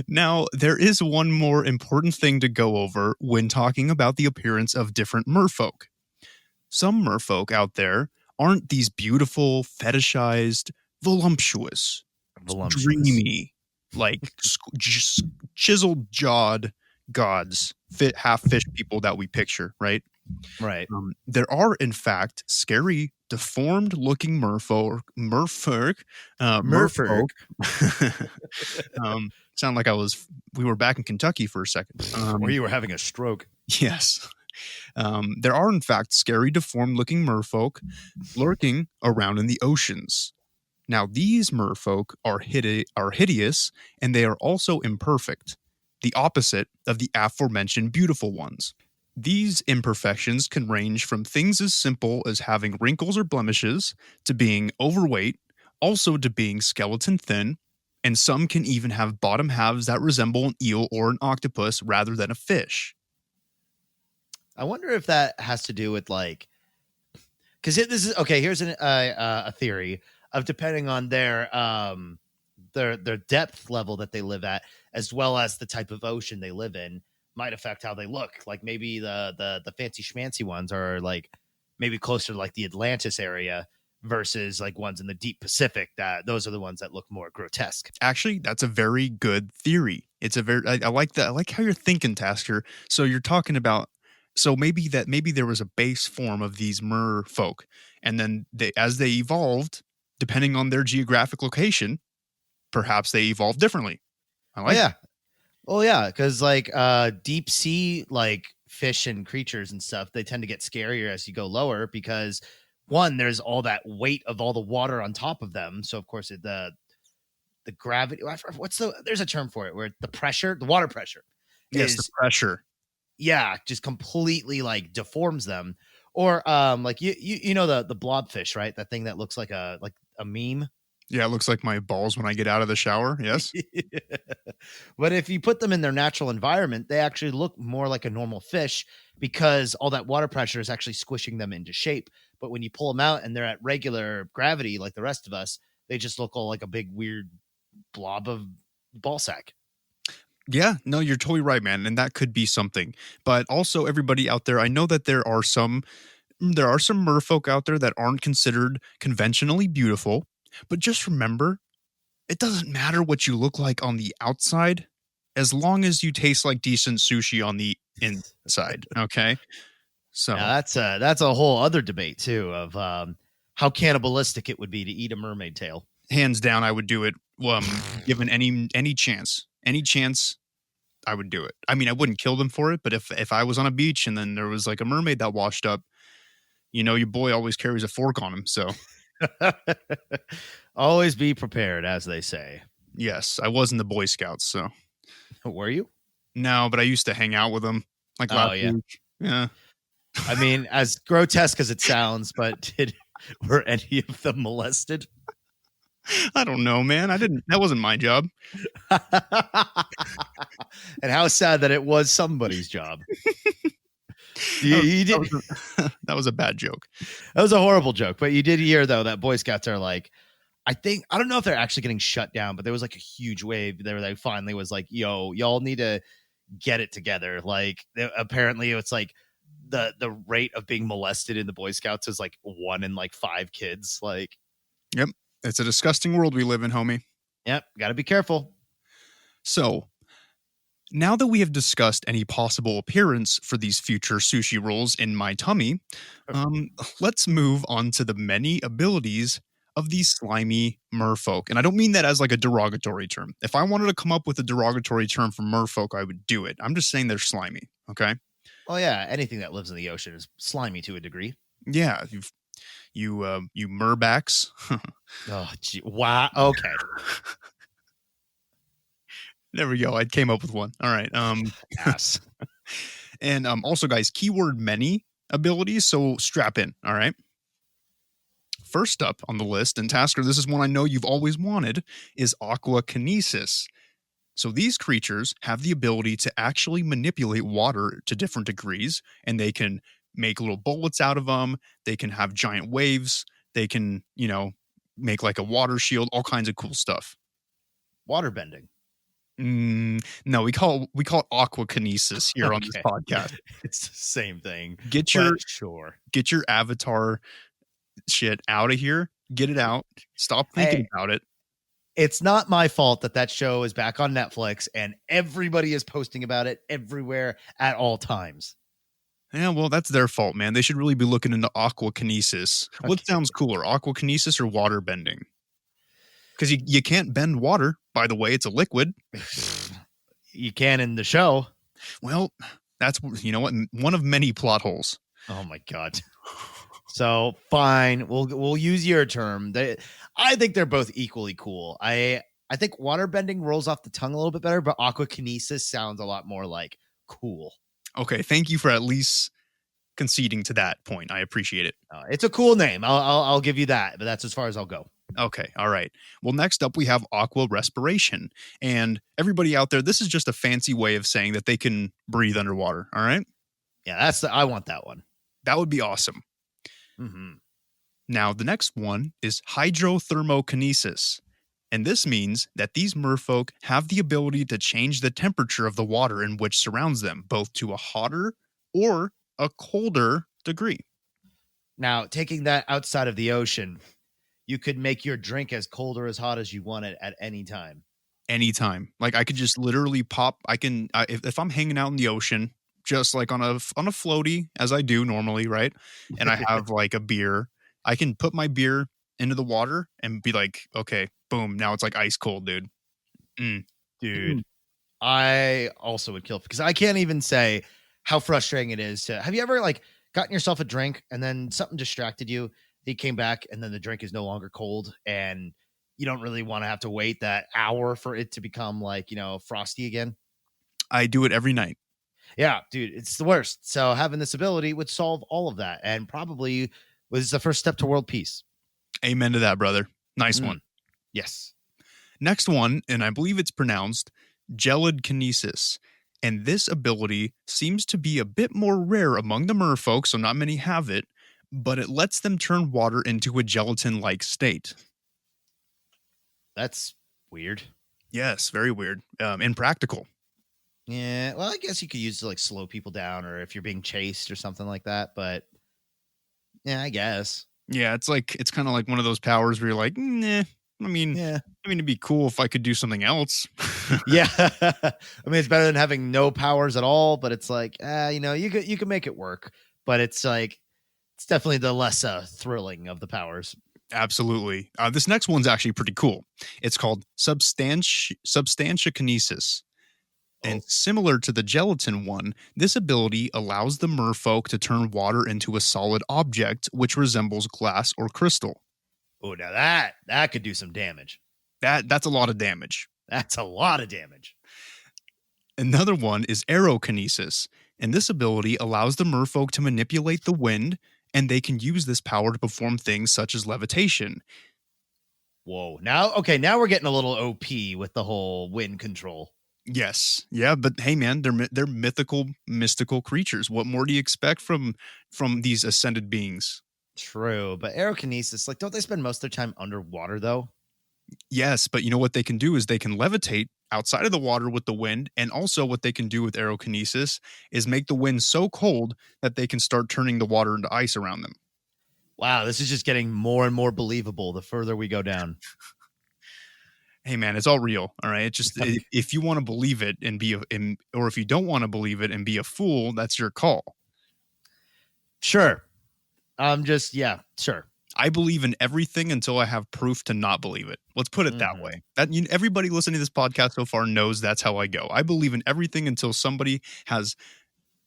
Now, there is one more important thing to go over when talking about the appearance of different merfolk. Some merfolk out there aren't these beautiful, fetishized, voluptuous, dreamy, like just chiseled jawed gods, half fish people that we picture, right?
Right.
There are, in fact, scary, deformed looking merfolk. Sound like we were back in Kentucky for a second.
Or you were having a stroke.
Yes. There are, in fact, scary, deformed-looking merfolk lurking around in the oceans. Now, these merfolk are hideous, and they are also imperfect, the opposite of the aforementioned beautiful ones. These imperfections can range from things as simple as having wrinkles or blemishes to being overweight, also to being skeleton thin, and some can even have bottom halves that resemble an eel or an octopus rather than a fish.
I wonder if that has to do with like, because this is okay. Here's a theory of depending on their depth level that they live at, as well as the type of ocean they live in, might affect how they look. Like maybe the fancy schmancy ones are like maybe closer to like the Atlantis area versus like ones in the deep Pacific. That those are the ones that look more grotesque.
Actually, that's a very good theory. It's a very I like that. I like how you're thinking, Tasker. So you're talking about. So maybe there was a base form of these merfolk, and then as they evolved, depending on their geographic location, perhaps they evolved differently. I like that.
Well, yeah, because like deep sea like fish and creatures and stuff, they tend to get scarier as you go lower because one, there's all that weight of all the water on top of them. So of course the gravity. There's a term for it where the water pressure.
Yes, the pressure.
Yeah, just completely like deforms them. Or like you know the blobfish, right? That thing that looks like a meme.
Yeah, it looks like my balls when I get out of the shower. Yes.
But if you put them in their natural environment, they actually look more like a normal fish because all that water pressure is actually squishing them into shape. But when you pull them out and they're at regular gravity, like the rest of us, they just look all like a big weird blob of ball sack.
Yeah, no, you're totally right, man. And that could be something. But also everybody out there, I know that there are some merfolk out there that aren't considered conventionally beautiful, but just remember, it doesn't matter what you look like on the outside as long as you taste like decent sushi on the inside, okay? So,
Now that's a whole other debate too of how cannibalistic it would be to eat a mermaid tail.
hands down I would do it given any chance. Any chance I would do it. I mean, I wouldn't kill them for it, but if I was on a beach and then there was like a mermaid that washed up, your boy always carries a fork on him. So,
Always be prepared, as they say.
yes, I was in the Boy Scouts, so
Were you?
no, but I used to hang out with them like
Oh
last
yeah.
week. Yeah.
I mean, as grotesque as it sounds, but were any of them molested?
I don't know, man. That wasn't my job.
And how sad that it was somebody's job.
That was a bad joke.
That was a horrible joke, but you did hear though that Boy Scouts are like, I don't know if they're actually getting shut down, but there was like a huge wave there that finally was like, yo, y'all need to get it together. Like apparently it's like the rate of being molested in the Boy Scouts is like 1 in like 5 kids. Like,
Yep. It's a disgusting world we live in, homie.
yep, gotta be careful.
So, now that we have discussed any possible appearance for these future sushi rolls in my tummy, let's move on to the many abilities of these slimy merfolk. And I don't mean that as like a derogatory term. If I wanted to come up with a derogatory term for merfolk, I would do it. I'm just saying they're slimy, okay?
Oh yeah, anything that lives in the ocean is slimy to a degree.
Yeah, you merbacks.
Oh, gee, wow. Okay.
There we go. I came up with one. All right.
Yes.
And also, guys, keyword many abilities. So strap in. All right. First up on the list, and Tasker, this is one I know you've always wanted, is aquakinesis. So these creatures have the ability to actually manipulate water to different degrees, and they can make little bullets out of them. They can have giant waves. They can, make like a water shield, all kinds of cool stuff.
Water bending.
No, we call it aquakinesis here on this podcast.
It's the same thing.
Get your avatar shit out of here. Get it out. Stop thinking about it.
It's not my fault that show is back on Netflix and everybody is posting about it everywhere at all times.
Yeah, well, that's their fault, man. They should really be looking into aquakinesis. Okay. What sounds cooler, aquakinesis or water bending? Because you can't bend water, by the way. It's a liquid.
You can in the show.
Well, that's, one of many plot holes.
Oh, my God. So, fine. We'll use your term. I think they're both equally cool. I think water bending rolls off the tongue a little bit better, but aquakinesis sounds a lot more like cool.
Okay, thank you for at least conceding to that point. I appreciate it.
It's a cool name. I'll give you that, but that's as far as I'll go.
Okay, all right. Well, next up we have aqua respiration. And everybody out there, this is just a fancy way of saying that they can breathe underwater, all right?
Yeah, I want that one.
That would be awesome.
Mm-hmm.
Now, the next one is hydrothermokinesis. And this means that these merfolk have the ability to change the temperature of the water in which surrounds them, both to a hotter or a colder degree.
Now, taking that outside of the ocean, you could make your drink as cold or as hot as you want it at any time.
Anytime. Like I could just literally pop. If I'm hanging out in the ocean, just like on a floaty, as I do normally, right? And I have like a beer, I can put my beer into the water and be like, okay, boom, now it's like ice cold, dude.
Dude, I also would kill because I can't even say how frustrating it is to. Have you ever like gotten yourself a drink and then something distracted you? You came back and then the drink is no longer cold and you don't really want to have to wait that hour for it to become like, frosty again.
I do it every night.
Yeah, dude, it's the worst. So having this ability would solve all of that, and probably was the first step to world peace.
Amen to that, brother. Nice one.
Yes.
Next one, and I believe it's pronounced gelid kinesis. And this ability seems to be a bit more rare among the merfolk, so not many have it, but it lets them turn water into a gelatin-like state.
That's weird.
Yes, very weird. Impractical.
Yeah, well, I guess you could use it to like slow people down, or if you're being chased or something like that. But yeah, I guess.
Yeah, it's kind of like one of those powers where you're like, nah.
Yeah.
It'd be cool if I could do something else.
Yeah. I mean, it's better than having no powers at all, but it's like, you can make it work, but it's like, it's definitely the less thrilling of the powers.
Absolutely. This next one's actually pretty cool. It's called substantiakinesis. And similar to the gelatin one, this ability allows the merfolk to turn water into a solid object which resembles glass or crystal.
Oh, now that could do some damage.
That's a lot of damage.
That's a lot of damage.
Another one is aerokinesis, and this ability allows the merfolk to manipulate the wind, and they can use this power to perform things such as levitation.
Whoa. Now we're getting a little OP with the whole wind control.
Yes. Yeah, but hey man, they're mystical creatures. What more do you expect from these ascended beings?
True, but aerokinesis, like, don't they spend most of their time underwater though?
Yes, but you know what they can do is they can levitate outside of the water with the wind, and also what they can do with aerokinesis is make the wind so cold that they can start turning the water into ice around them.
Wow, this is just getting more and more believable the further we go down.
Hey man, it's all real. All right. It's just if you want to believe it or if you don't want to believe it and be a fool, that's your call.
Sure. Sure.
I believe in everything until I have proof to not believe it. Let's put it that way. Everybody listening to this podcast so far knows that's how I go. I believe in everything until somebody has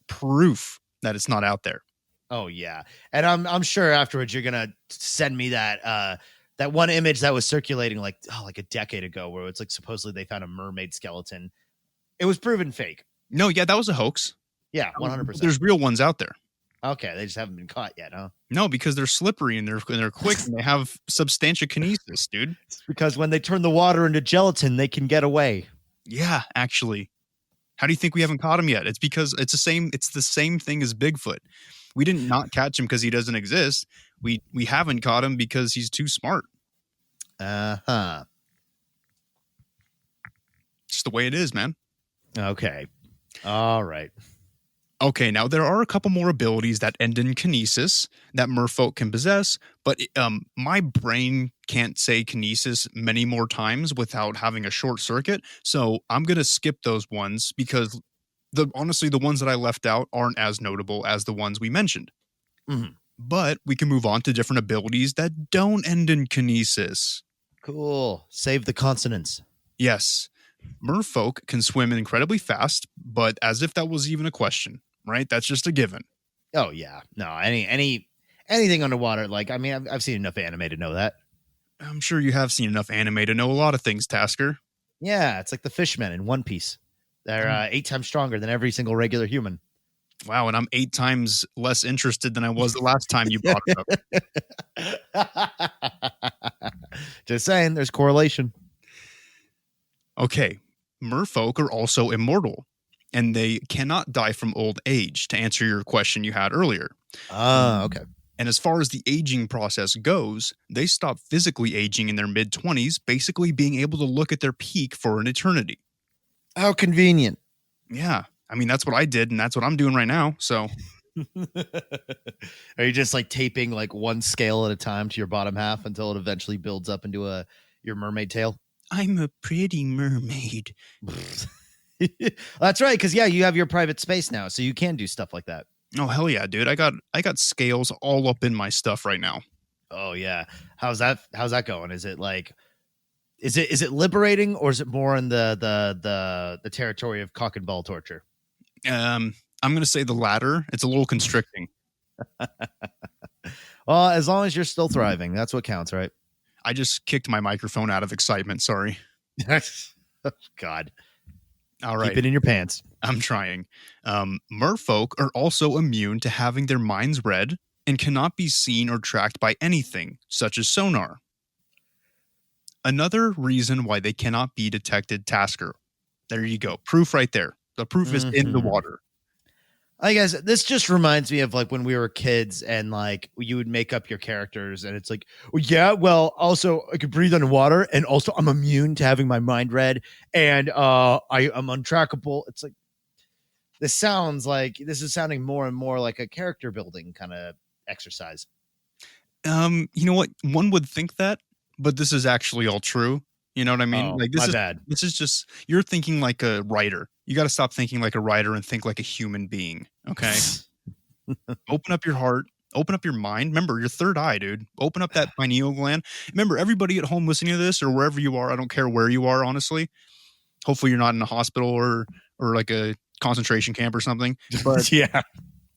proof that it's not out there.
Oh yeah, and I'm sure afterwards you're gonna send me that one image that was circulating like a decade ago, where it's like supposedly they found a mermaid skeleton. It was proven fake.
No, yeah, that was a hoax.
Yeah, 100%.
There's real ones out there.
Okay, they just haven't been caught yet, huh?
No, because they're slippery and they're quick and they have substantiakinesis, dude.
It's because when they turn the water into gelatin, they can get away.
Yeah, actually. How do you think we haven't caught him yet? It's because it's the same thing as Bigfoot. We didn't not catch him because he doesn't exist. We haven't caught him because he's too smart.
Uh-huh.
Just the way it is, man.
Okay. All right.
Okay, now there are a couple more abilities that end in kinesis that merfolk can possess, but my brain can't say kinesis many more times without having a short circuit, so I'm going to skip those ones because honestly, the ones that I left out aren't as notable as the ones we mentioned.
Mm-hmm.
But we can move on to different abilities that don't end in kinesis.
Cool. Save the consonants.
Yes. Merfolk can swim incredibly fast, but as if that was even a question, right? That's just a given.
Oh yeah, no, anything underwater. Like, I mean, I've seen enough anime to know that.
I'm sure you have seen enough anime to know a lot of things, Tasker.
Yeah, it's like the fishmen in One Piece. They're 8 times stronger than every single regular human.
Wow, and I'm 8 times less interested than I was the last time you brought it
up. Just saying, there's correlation.
Okay, merfolk are also immortal, and they cannot die from old age, to answer your question you had earlier.
Okay.
And as far as the aging process goes, they stop physically aging in their mid-20s, basically being able to look at their peak for an eternity.
How convenient.
Yeah, I mean, that's what I did, and that's what I'm doing right now, so...
Are you just like taping like one scale at a time to your bottom half until it eventually builds up into your mermaid tail?
I'm a pretty mermaid.
That's right, because you have your private space now, so you can do stuff like that.
Oh hell yeah, dude! I got scales all up in my stuff right now.
Oh yeah, how's that going? Is it like, is it liberating, or is it more in the territory of cock and ball torture?
I'm gonna say the latter. It's a little constricting.
Well, as long as you're still thriving, that's what counts, right?
I just kicked my microphone out of excitement. Sorry.
God.
All right.
Keep it in your pants.
I'm trying. Merfolk are also immune to having their minds read and cannot be seen or tracked by anything, such as sonar. Another reason why they cannot be detected, Tasker. There you go. Proof right there. The proof is in the water.
I guess this just reminds me of like when we were kids and like you would make up your characters and it's like, well, yeah, well, also I could breathe underwater and also I'm immune to having my mind read and I'm untrackable. It's like this is sounding more and more like a character building kind of exercise.
You know what? One would think that, but this is actually all true. You know what I mean?
Oh,
Like
my bad.
This is just you're thinking like a writer. You got to stop thinking like a writer and think like a human being. Okay. Open up your heart. Open up your mind. Remember your third eye, dude. Open up that pineal gland. Remember, everybody at home listening to this or wherever you are. I don't care where you are. Honestly, hopefully you're not in a hospital or like a concentration camp or something. But
yeah.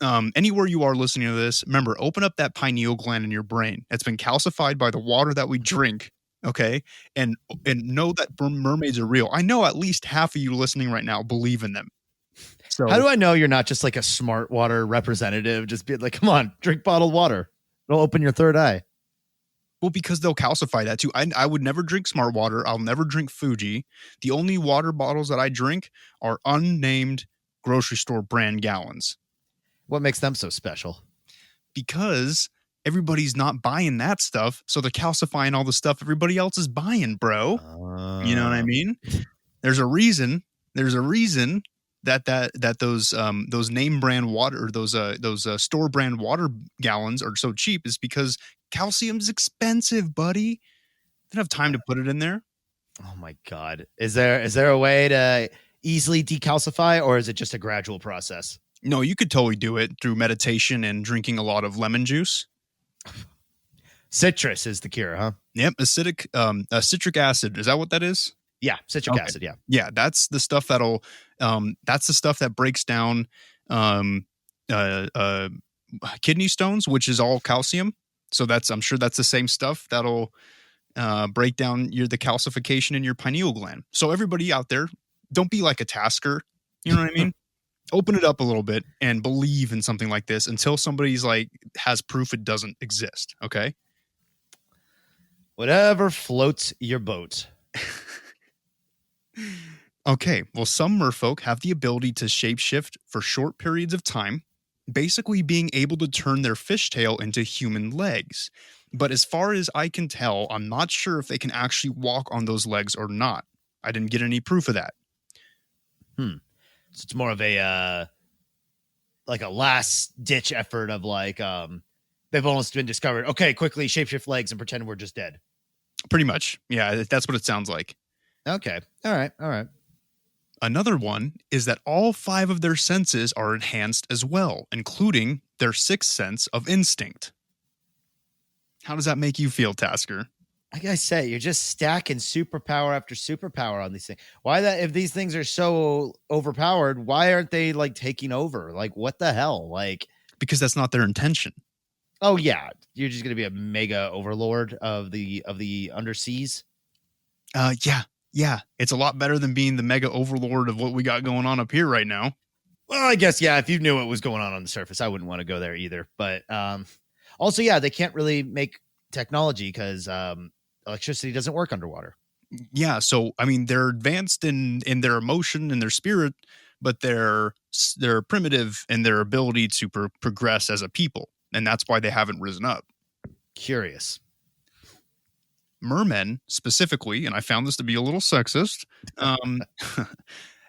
Anywhere you are listening to this, remember, open up that pineal gland in your brain. That's been calcified by the water that we drink. Okay. And know that mermaids are real. I know at least half of you listening right now believe in them. So
how do I know you're not just like a smart water representative? Just be like, come on, drink bottled water. It'll open your third eye.
Well, because they'll calcify that too. I would never drink smart water. I'll never drink Fuji. The only water bottles that I drink are unnamed grocery store brand gallons.
What makes them so special? Because
everybody's not buying that stuff, so they're calcifying all the stuff everybody else is buying, bro. You know what I mean? There's a reason. There's a reason that those name brand water or those store brand water gallons are so cheap is because calcium's expensive, buddy. They don't have time to put it in there.
Oh my God. Is there a way to easily decalcify, or is it just a gradual process?
No, you could totally do it through meditation and drinking a lot of lemon juice.
Citrus is the cure, huh?
Yep, citric acid. Is that what that is?
Yeah, citric acid. Yeah,
yeah. That's the stuff that's the stuff that breaks down kidney stones, which is all calcium. So I'm sure that's the same stuff that'll break down the calcification in your pineal gland. So everybody out there, don't be like a tasker. You know what I mean? Open it up a little bit and believe in something like this until somebody's like has proof it doesn't exist. Okay.
Whatever floats your boat.
Okay. Well, some merfolk have the ability to shapeshift for short periods of time, basically being able to turn their fishtail into human legs. But as far as I can tell, I'm not sure if they can actually walk on those legs or not. I didn't get any proof of that.
So it's more of a like a last ditch effort of like they've almost been discovered. Okay, quickly shapeshift legs and pretend we're just dead.
Pretty much. Yeah, that's what it sounds like.
Okay. All right.
Another one is that all 5 of their senses are enhanced as well, including their 6th sense of instinct. How does that make you feel, Tasker?
Like I say, you're just stacking superpower after superpower on these things. Why that? If these things are so overpowered, why aren't they like taking over? Like, what the hell? Like,
because that's not their intention.
Oh yeah, you're just gonna be a mega overlord of the underseas.
Yeah. It's a lot better than being the mega overlord of what we got going on up here right now.
Well, I guess yeah. If you knew what was going on the surface, I wouldn't want to go there either. But also, yeah, they can't really make technology because electricity doesn't work underwater.
Yeah, so I mean, they're advanced in their emotion and their spirit, but they're primitive in their ability to progress as a people, and that's why they haven't risen up.
Curious.
Mermen specifically, and I found this to be a little sexist,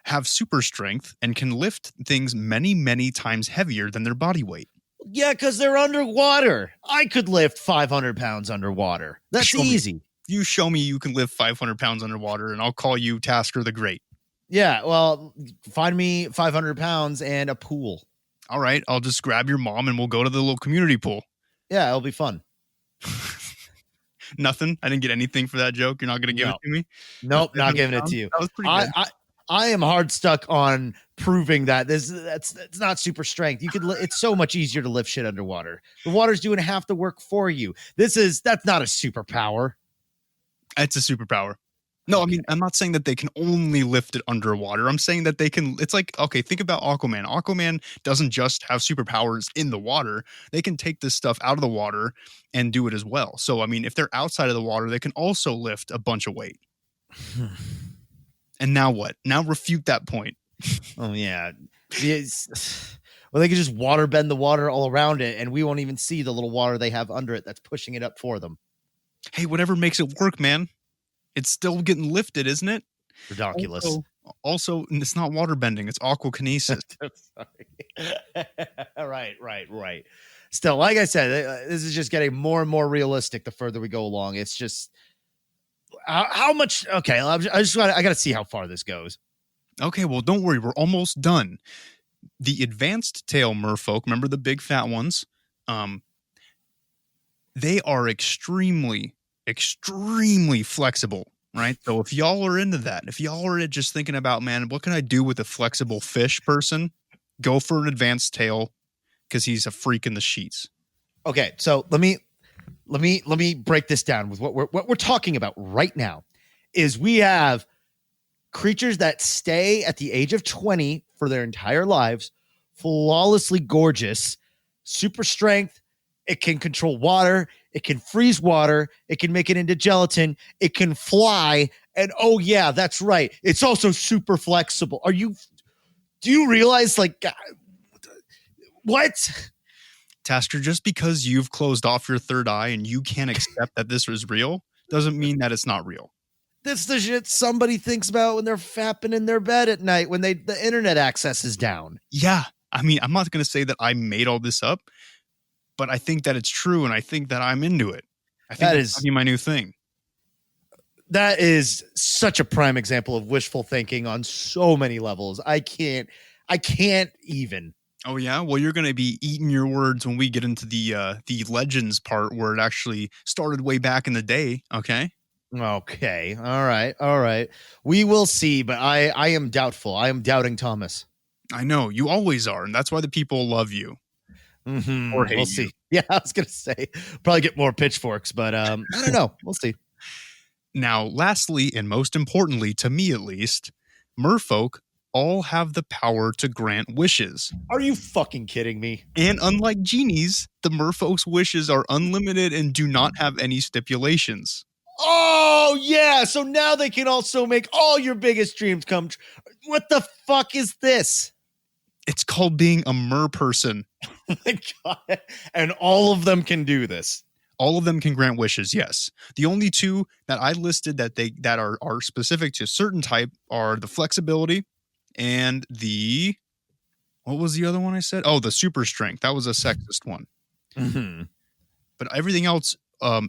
have super strength and can lift things many, many times heavier than their body weight.
Yeah, because they're underwater. I could lift 500 pounds underwater. That's easy.
You show me you can lift 500 pounds underwater, and I'll call you Tasker the Great.
Yeah, well, find me 500 pounds and a pool.
All right, I'll just grab your mom, and we'll go to the little community pool.
Yeah, it'll be fun.
Nothing? I didn't get anything for that joke? You're not going to give it to me?
Nope, not giving it to you.
That was pretty good.
I am hard stuck on proving that that's not super strength. You could it's so much easier to lift shit underwater. The water's doing half the work for you. That's not a superpower.
It's a superpower. No, I
Okay.
mean, I'm not saying that they can only lift it underwater. I'm saying that they can. It's like, okay, think about Aquaman. Aquaman doesn't just have superpowers in the water. They can take this stuff out of the water and do it as well. So, I mean, if they're outside of the water, they can also lift a bunch of weight. And now what? Now refute that point.
Oh yeah. Well, they can just water bend the water all around it, and we won't even see the little water they have under it that's pushing it up for them.
Hey, whatever makes it work, man. It's still getting lifted, isn't it?
Ridiculous.
Also, it's not water bending, it's aquakinesis.
Right. Still, like I said, this is just getting more and more realistic the further we go along. It's just how much. Okay, I got to see how far this goes.
Okay, well, don't worry, we're almost done. The advanced tail merfolk, remember the big fat ones? They are extremely flexible, right? So if y'all are into that, if y'all are just thinking about, man, what can I do with a flexible fish person? Go for an advanced tail because he's a freak in the sheets.
Okay, so let me break this down with what we're talking about right now. Is we have creatures that stay at the age of 20 for their entire lives, flawlessly gorgeous, super strength. It can control water. It can freeze water. It can make it into gelatin. It can fly. And oh yeah, that's right. It's also super flexible. Do you realize what?
Tasker, just because you've closed off your third eye and you can't accept that this was real doesn't mean that it's not real.
That's the shit somebody thinks about when they're fapping in their bed at night when the internet access is down.
Yeah. I mean, I'm not going to say that I made all this up, but I think that it's true, and I think that I'm into it. I think that's going to be my new thing.
That is such a prime example of wishful thinking on so many levels. I can't even.
Oh yeah, well, you're going to be eating your words when we get into the legends part where it actually started way back in the day. Okay.
Okay. All right. We will see, but I am doubtful. I am doubting Thomas.
I know you always are, and that's why the people love you.
Mm-hmm.
Or hate
we'll
you.
see. Yeah, I was gonna say probably get more pitchforks, but I don't know. We'll see.
Now, lastly, and most importantly, to me at least, merfolk all have the power to grant wishes.
Are you fucking kidding me?
And unlike genies, the merfolk's wishes are unlimited and do not have any stipulations.
Oh yeah, so now they can also make all your biggest dreams come true. What the fuck is this?
It's called being a mer person.
Oh my God. And all of them can do this.
All of them can grant wishes, yes. The only two that I listed that are specific to a certain type are the flexibility and the, what was the other one I said? Oh, the super strength. That was a sexist one.
Mm-hmm.
But everything else,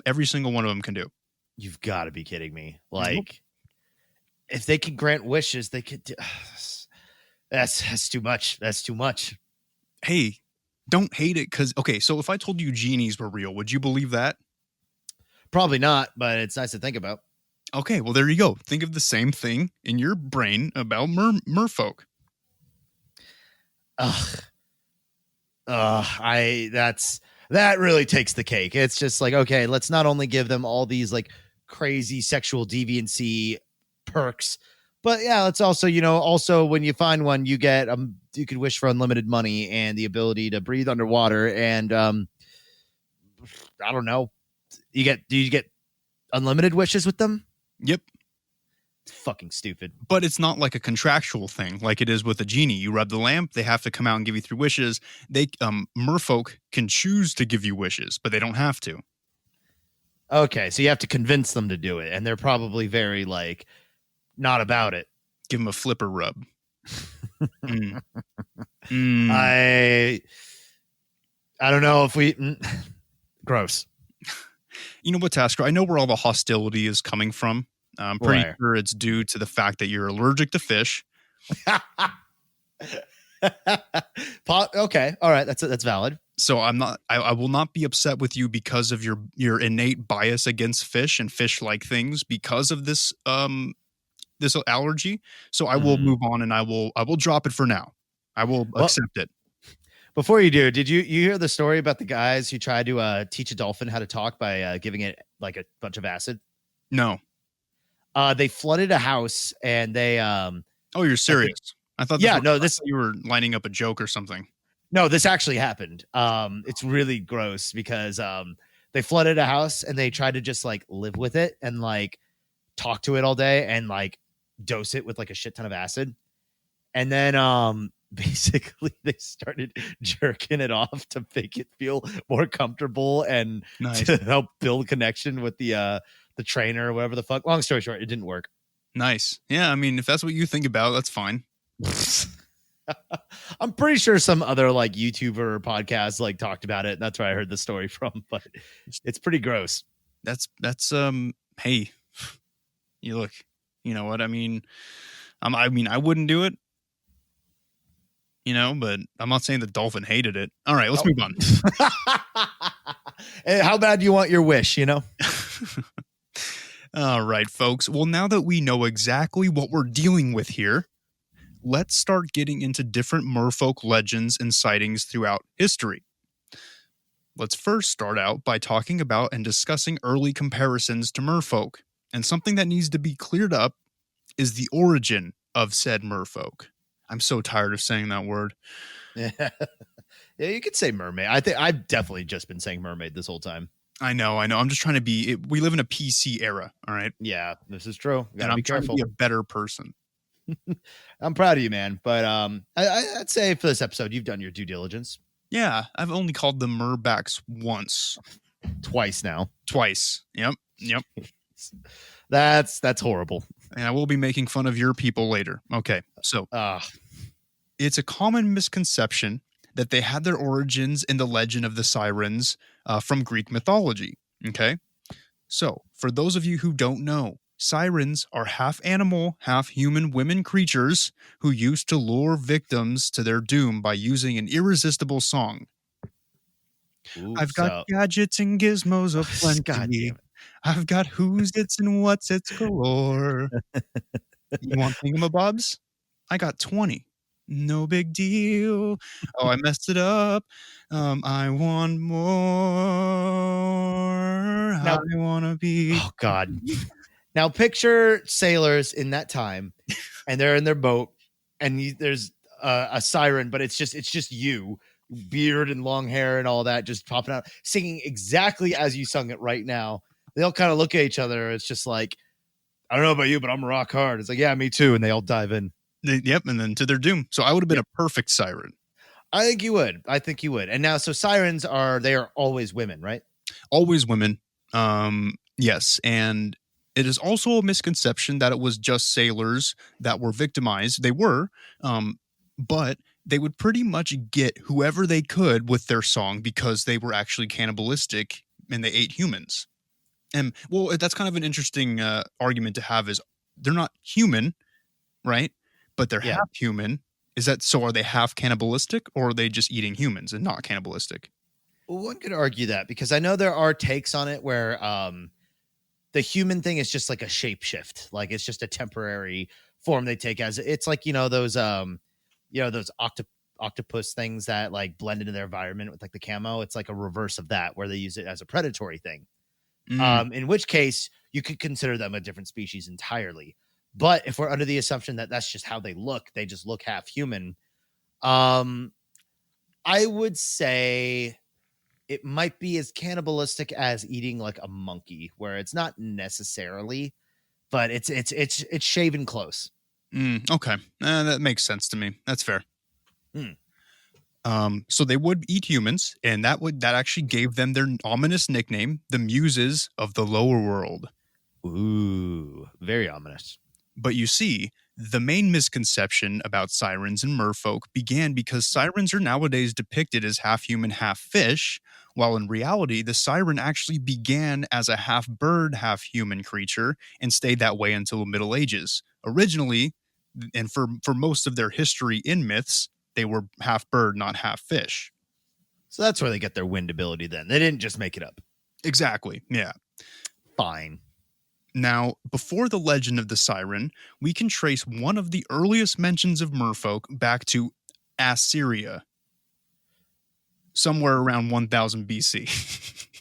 every single one of them can do.
You've got to be kidding me. Like, if they can grant wishes, they could do, that's too much. That's too much.
Hey, don't hate it because, okay, so if I told you genies were real, would you believe that?
Probably not, but it's nice to think about.
Okay, well, there you go. Think of the same thing in your brain about merfolk.
That really takes the cake. It's just like, okay, let's not only give them all these like crazy sexual deviancy perks, but yeah, let's also, also when you find one, you get you could wish for unlimited money and the ability to breathe underwater, and I don't know, do you get unlimited wishes with them?
Yep.
It's fucking stupid.
But it's not like a contractual thing like it is with a genie. You rub the lamp, they have to come out and give you 3 wishes. They merfolk can choose to give you wishes, but they don't have to.
Okay, so you have to convince them to do it, and they're probably very like not about it.
Give them a flipper rub.
I don't know if we gross.
You know what, Tasker? I know where all the hostility is coming from. I'm pretty sure it's due to the fact that you're allergic to fish.
Okay, all right, that's valid.
So I will not be upset with you because of your innate bias against fish and fish-like things because of this this allergy. So I will move on and I will drop it for now. I will accept it.
Before you do, did you hear the story about the guys who tried to teach a dolphin how to talk by giving it like a bunch of acid?
No.
They flooded a house and they
Oh, you're serious? I thought
yeah, no, this
you were lining up a joke or something.
No, this actually happened. It's really gross because they flooded a house and they tried to just like live with it and like talk to it all day and like dose it with like a shit ton of acid. And then basically they started jerking it off to make it feel more comfortable and
Nice.
to help build connection with the trainer or whatever the fuck. Long story short, it didn't work.
Nice. Yeah, I mean, if that's what you think about, that's fine.
I'm pretty sure some other like YouTuber or podcast like talked about it. That's where I heard the story from, but it's pretty gross.
That's hey, you look, you know what I mean? I mean, I wouldn't do it, you know, but I'm not saying the dolphin hated it. All right, let's move on.
Hey, how bad do you want your wish, you know?
All right, folks. Well, now that we know exactly what we're dealing with here, let's start getting into different merfolk legends and sightings throughout history. Let's first start out by talking about and discussing early comparisons to merfolk. And something that needs to be cleared up is the origin of said merfolk. I'm so tired of saying that word.
Yeah, you could say mermaid. I think I've definitely just been saying mermaid this whole time.
I know. I'm just trying to be. We live in a PC era, all right?
Yeah, this is true.
And I'm trying to be a better person.
I'm proud of you, man. But I'd say for this episode, you've done your due diligence.
Yeah, I've only called them merbacks once.
Twice now.
Twice. Yep.
That's horrible.
And I will be making fun of your people later. Okay, so it's a common misconception that they had their origins in the legend of the sirens from Greek mythology. Okay, so for those of you who don't know, sirens are half animal, half human women creatures who used to lure victims to their doom by using an irresistible song.
Ooh,
I've got gadgets and gizmos of plenty. I've got who's its and what's its galore. You want thingamabobs? I got 20. No big deal. Oh, I messed it up. I want more.
Now,
I want to be.
Oh, God. Now, picture sailors in that time, and they're in their boat, and there's a siren, but it's just you, beard and long hair and all that, just popping out, singing exactly as you sung it right now. They all kind of look at each other. It's just like, I don't know about you, but I'm rock hard. It's like, yeah, me too. And they all dive in.
Yep, and then to their doom. So I would have been a perfect siren.
I think you would. And now, so sirens they are always women, right?
Always women. Yes, and it is also a misconception that it was just sailors that were victimized. They were, but they would pretty much get whoever they could with their song because they were actually cannibalistic and they ate humans. And well, that's kind of an interesting argument to have is they're not human, right? But they're half human. Is that so? Are they half cannibalistic or are they just eating humans and not cannibalistic?
Well, one could argue that because I know there are takes on it where the human thing is just like a shapeshift. Like it's just a temporary form they take as it's like, those octopus things that like blend into their environment with like the camo. It's like a reverse of that where they use it as a predatory thing. In which case you could consider them a different species entirely. But if we're under the assumption that that's just how they just look half human. I would say it might be as cannibalistic as eating like a monkey, where it's not necessarily, but it's shaven close.
Okay, that makes sense to me. That's fair. So they would eat humans, and that actually gave them their ominous nickname, the Muses of the Lower World.
Ooh, very ominous.
But you see, the main misconception about sirens and merfolk began because sirens are nowadays depicted as half human, half fish, while in reality, the siren actually began as a half bird, half human creature and stayed that way until the Middle Ages. Originally, and for most of their history in myths, they were half bird, not half fish.
So that's where they get their wind ability then. They didn't just make it up.
Exactly, yeah.
Fine.
Now, before the legend of the siren, we can trace one of the earliest mentions of merfolk back to Assyria, somewhere around 1000 BC.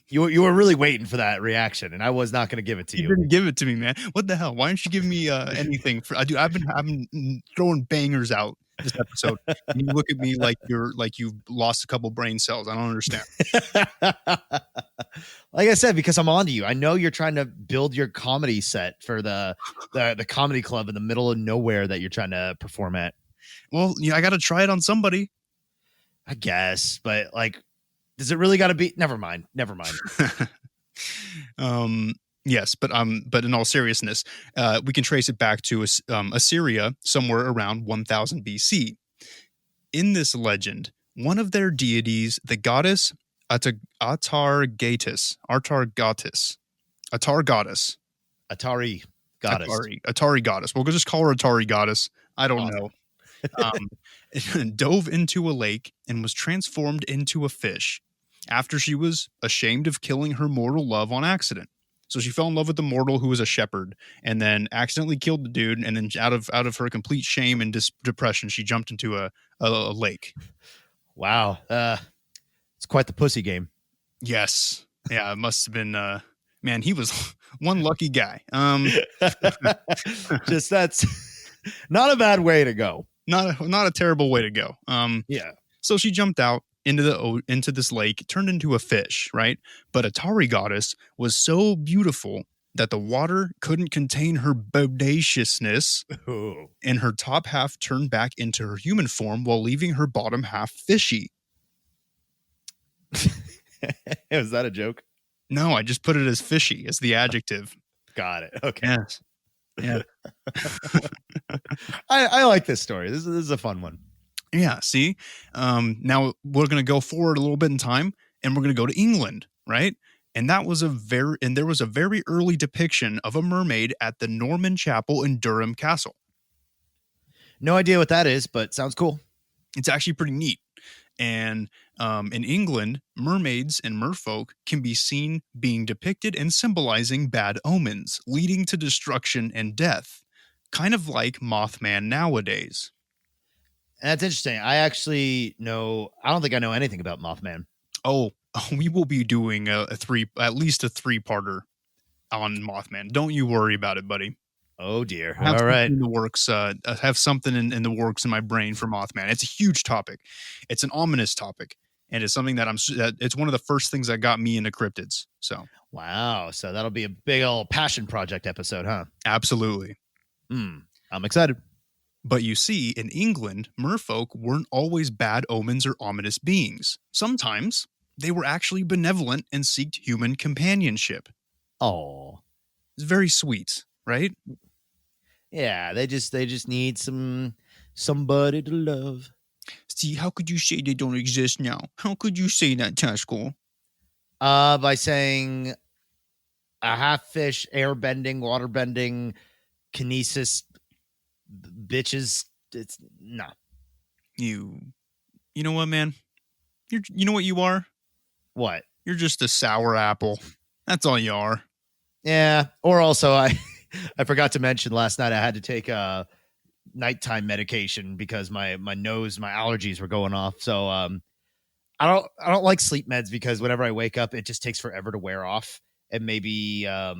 You were really waiting for that reaction, and I was not going to give it to
You
you.
didn't give it to me, man. What the hell? Why don't you give me anything? I've been throwing bangers out this episode. And you look at me like you've lost a couple brain cells. I don't understand.
Like I said, because I'm on to you. I know you're trying to build your comedy set for the comedy club in the middle of nowhere that you're trying to perform at.
Well, I got to try it on somebody,
I guess, but like, does it really got to be? Never mind.
Yes, but in all seriousness, we can trace it back to Assyria somewhere around 1000 BC. In this legend, one of their deities, the goddess Atari goddess. We'll just call her Atari goddess. I don't know. Dove into a lake and was transformed into a fish after she was ashamed of killing her mortal love on accident. So she fell in love with the mortal who was a shepherd and then accidentally killed the dude. And then out of her complete shame and depression, she jumped into a lake.
Wow. It's quite the pussy game.
Yes. Yeah, it must have been, man, he was one lucky guy.
Just that's not a bad way to go.
Not a terrible way to go.
Yeah.
So she jumped out into this lake, turned into a fish, right? But Atari goddess was so beautiful that the water couldn't contain her bodaciousness, and her top half turned back into her human form while leaving her bottom half fishy.
Was that a joke?
No, I just put it as fishy as the adjective.
Got it. Okay.
Yes. Yeah.
I like this story. This is a fun one.
Yeah. See, now we're going to go forward a little bit in time, and we're going to go to England, right? And there was a very early depiction of a mermaid at the Norman Chapel in Durham Castle.
No idea what that is, but sounds cool.
It's actually pretty neat. And in England, mermaids and merfolk can be seen being depicted and symbolizing bad omens, leading to destruction and death, kind of like Mothman nowadays.
That's interesting. I don't think I know anything about Mothman.
Oh, we will be doing at least a 3-parter on Mothman. Don't you worry about it, buddy.
Oh dear. All right.
In the works. Have something in the works in my brain for Mothman. It's a huge topic. It's an ominous topic, and it's something that it's one of the first things that got me into cryptids. So
wow. So that'll be a big old passion project episode, huh?
Absolutely.
I'm excited.
But you see, in England, merfolk weren't always bad omens or ominous beings. Sometimes they were actually benevolent and sought human companionship.
Oh,
it's very sweet, right?
Yeah, they just need somebody to love.
See, how could you say they don't exist now? How could you say that, Tasco?
By saying a half fish, air bending, water bending, kinesis, bitches. It's no.
You know what, man? You know what you are?
What?
You're just a sour apple. That's all you are.
Yeah. Or also, I forgot to mention last night I had to take a nighttime medication because my nose, my allergies were going off. So I don't like sleep meds because whenever I wake up, it just takes forever to wear off. And maybe I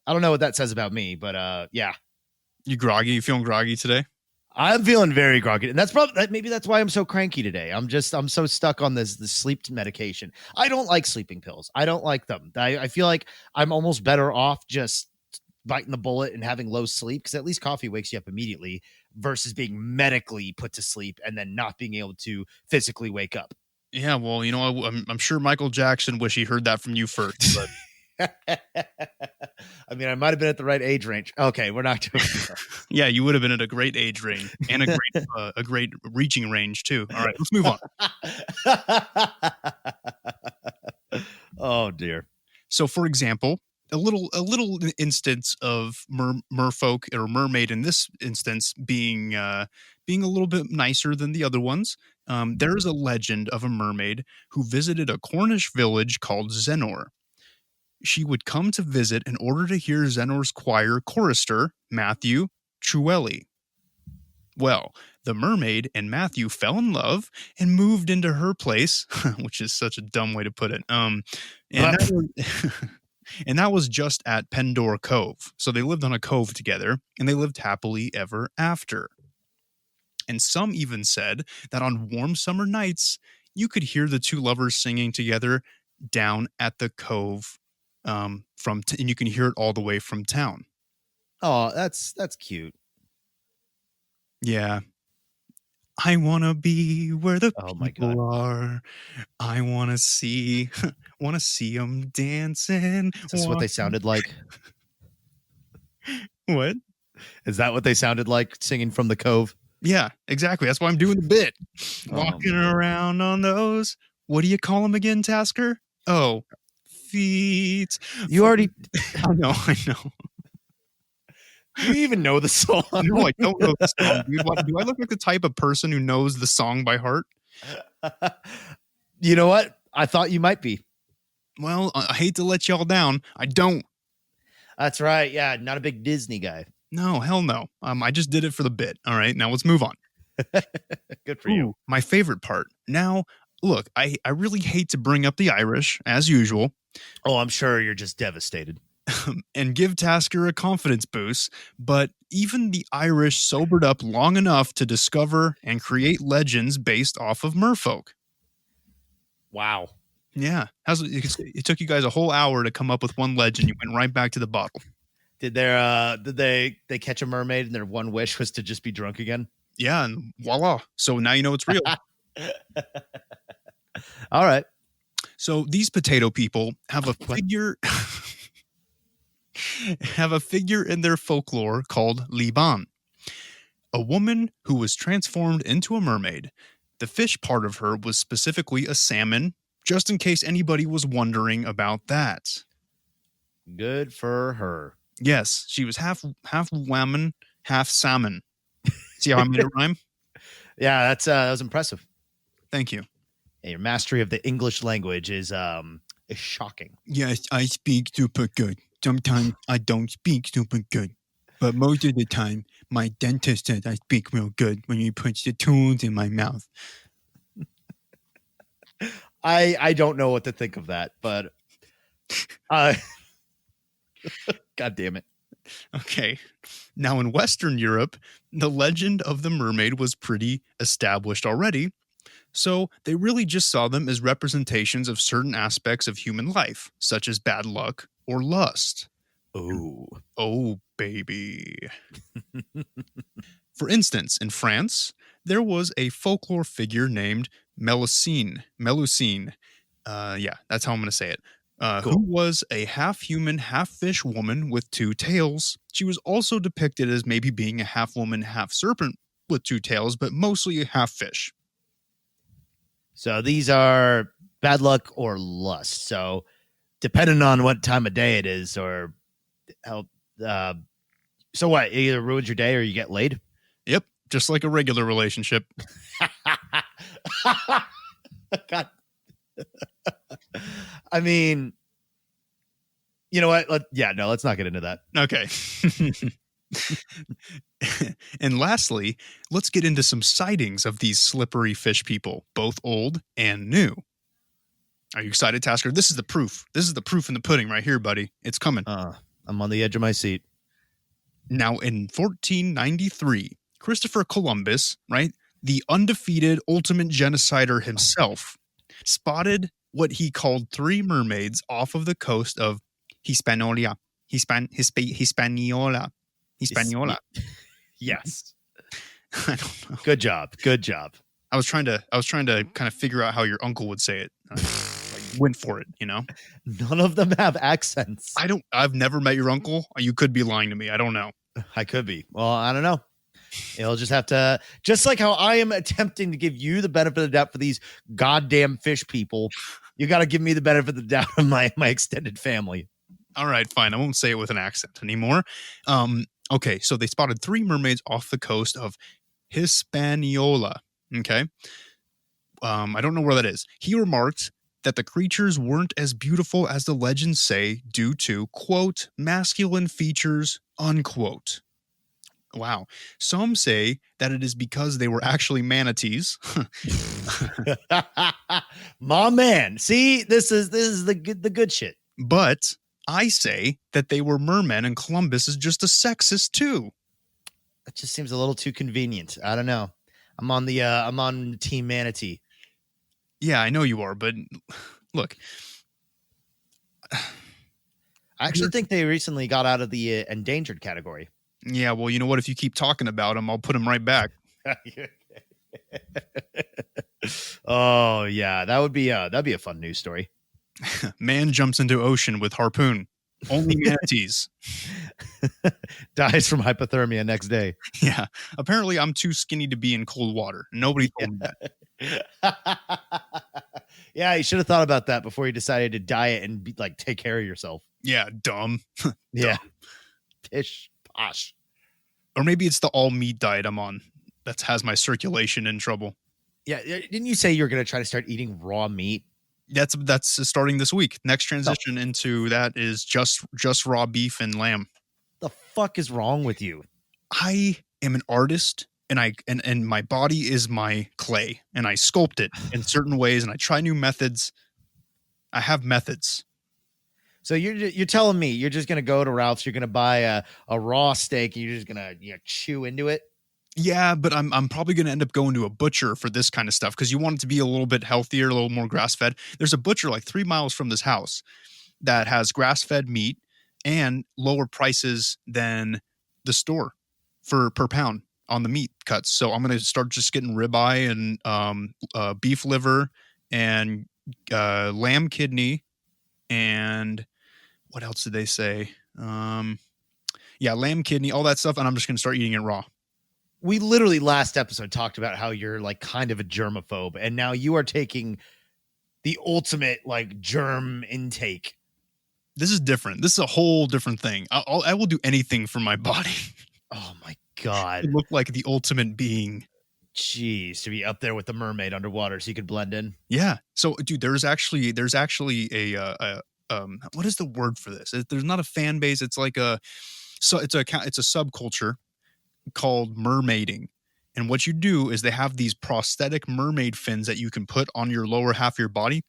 don't know what that says about me, but yeah.
You groggy? You feeling groggy today?
I'm feeling very groggy, and that's why I'm so cranky today. I'm so stuck on this sleep medication. I don't like sleeping pills. I don't like them. I feel like I'm almost better off just biting the bullet and having low sleep, because at least coffee wakes you up immediately versus being medically put to sleep and then not being able to physically wake up.
Yeah, well, I'm sure Michael Jackson wish he heard that from you first, but.
I mean, I might have been at the right age range. Okay, we're not doing that.
Yeah, you would have been at a great age range and a great reaching range too. All right, let's move
on. Oh dear.
So, for example, a little instance of merfolk or mermaid in this instance being a little bit nicer than the other ones. There is a legend of a mermaid who visited a Cornish village called Zenor. She would come to visit in order to hear Zenor's choir chorister, Matthew Truelli. Well, the mermaid and Matthew fell in love and moved into her place, which is such a dumb way to put it. And that was, and that was just at Pendor Cove. So they lived on a cove together, and they lived happily ever after. And some even said that on warm summer nights, you could hear the two lovers singing together down at the cove, and you can hear it all the way from town.
Oh, that's cute.
Yeah. I want to be where the
my
people
God.
are. I want to see them dancing.
Is this what they sounded like?
What?
Is that what they sounded like singing from the cove?
Yeah, exactly. That's why I'm doing the bit. Walking around on those. What do you call them again, Tasker? Oh, feet.
You already.
I know.
Do you even know the song?
No, I don't know the song, dude. Do I look like the type of person who knows the song by heart?
You know what? I thought you might be.
Well, I hate to let y'all down. I don't.
That's right. Yeah, not a big Disney guy.
No, hell no. I just did it for the bit. All right, now let's move on.
Good for you.
My favorite part. Now, look, I really hate to bring up the Irish, as usual.
Oh, I'm sure you're just devastated.
And give Tasker a confidence boost, but even the Irish sobered up long enough to discover and create legends based off of Merfolk.
Wow.
Yeah. It took you guys a whole hour to come up with one legend. You went right back to the bottle.
Did they catch a mermaid and their one wish was to just be drunk again?
Yeah, and voila. So now you know it's real.
All right.
So these potato people have a figure in their folklore called Liban, a woman who was transformed into a mermaid. The fish part of her was specifically a salmon, just in case anybody was wondering about that.
Good for her.
Yes, she was half whammon, half salmon. See how I made it rhyme?
Yeah, that was impressive.
Thank you.
Yeah, your mastery of the English language is shocking.
Yes, I speak super good. Sometimes I don't speak super good. But most of the time, my dentist says I speak real good when he puts the tools in my mouth.
I don't know what to think of that, but God damn it.
Okay. Now in Western Europe, the legend of the mermaid was pretty established already. So they really just saw them as representations of certain aspects of human life, such as bad luck or lust. Oh, baby. For instance, in France, there was a folklore figure named Melusine. Yeah, that's how I'm going to say it.
Cool.
Who was a half-human, half-fish woman with two tails. She was also depicted as maybe being a half-woman, half-serpent with two tails, but mostly a half-fish.
So these are bad luck or lust. So depending on what time of day it is or how, so what, it either ruins your day or you get laid?
Yep, just like a regular relationship.
God. I mean, you know what? Let's not get into that.
Okay. And lastly, let's get into some sightings of these slippery fish people, both old and new. Are you excited, Tasker? This is the proof. This is the proof in the pudding right here, buddy. It's coming.
I'm on the edge of my seat.
Now, in 1493, Christopher Columbus, right, the undefeated ultimate genocider himself, spotted what he called 3 mermaids off of the coast of Hispaniola. Hispaniola.
Yes.
I don't know.
Good job.
I was trying to kind of figure out how your uncle would say it. Went for it, you know.
None of them have accents.
I've never met your uncle. You could be lying to me. I don't know.
I could be. Well, I don't know. You'll just have to, just like how I am attempting to give you the benefit of the doubt for these goddamn fish people, you got to give me the benefit of the doubt of my extended family.
All right, fine. I won't say it with an accent anymore. Okay, so they spotted 3 mermaids off the coast of Hispaniola. Okay. I don't know where that is. He remarked that the creatures weren't as beautiful as the legends say due to, quote, masculine features, unquote. Wow. Some say that it is because they were actually manatees.
My man. See, this is the good shit.
But I say that they were mermen and Columbus is just a sexist too.
That just seems a little too convenient. I don't know. I'm on Team Manatee.
Yeah, I know you are, but look.
I actually think they recently got out of the endangered category.
Yeah, well, you know what? If you keep talking about them, I'll put them right back.
Oh yeah, that'd be a fun news story.
Man jumps into ocean with harpoon. Only manatees.
Dies from hypothermia next day.
Yeah. Apparently, I'm too skinny to be in cold water. Nobody told me
that. Yeah, you should have thought about that before you decided to diet and take care of yourself.
Yeah, dumb.
Yeah. Pish posh.
Or maybe it's the all meat diet I'm on that has my circulation in trouble.
Yeah, didn't you say you're going to try to start eating raw meat?
That's starting this week. Next transition into that is just raw beef and lamb.
The fuck is wrong with you?
I am an artist, and my body is my clay, and I sculpt it in certain ways, and I try new methods. I have methods.
So you're telling me you're just gonna go to Ralph's, you're gonna buy a raw steak, and you're just gonna chew into it?
Yeah, but I'm probably gonna end up going to a butcher for this kind of stuff because you want it to be a little bit healthier, a little more grass fed. There's a butcher like 3 miles from this house that has grass fed meat and lower prices than the store per pound on the meat cuts. So I'm gonna start just getting ribeye and beef liver and lamb kidney and what else did they say? Yeah, lamb kidney, all that stuff, and I'm just gonna start eating it raw.
We literally last episode talked about how you're kind of a germaphobe, and now you are taking the ultimate germ intake.
This is different. This is a whole different thing. I will do anything for my body.
Oh my god!
You look like the ultimate being.
Jeez, to be up there with the mermaid underwater so you could blend in.
Yeah. So, dude, there's actually a what is the word for this? There's not a fan base. It's like it's a subculture called mermaiding. And what you do is they have these prosthetic mermaid fins that you can put on your lower half of your body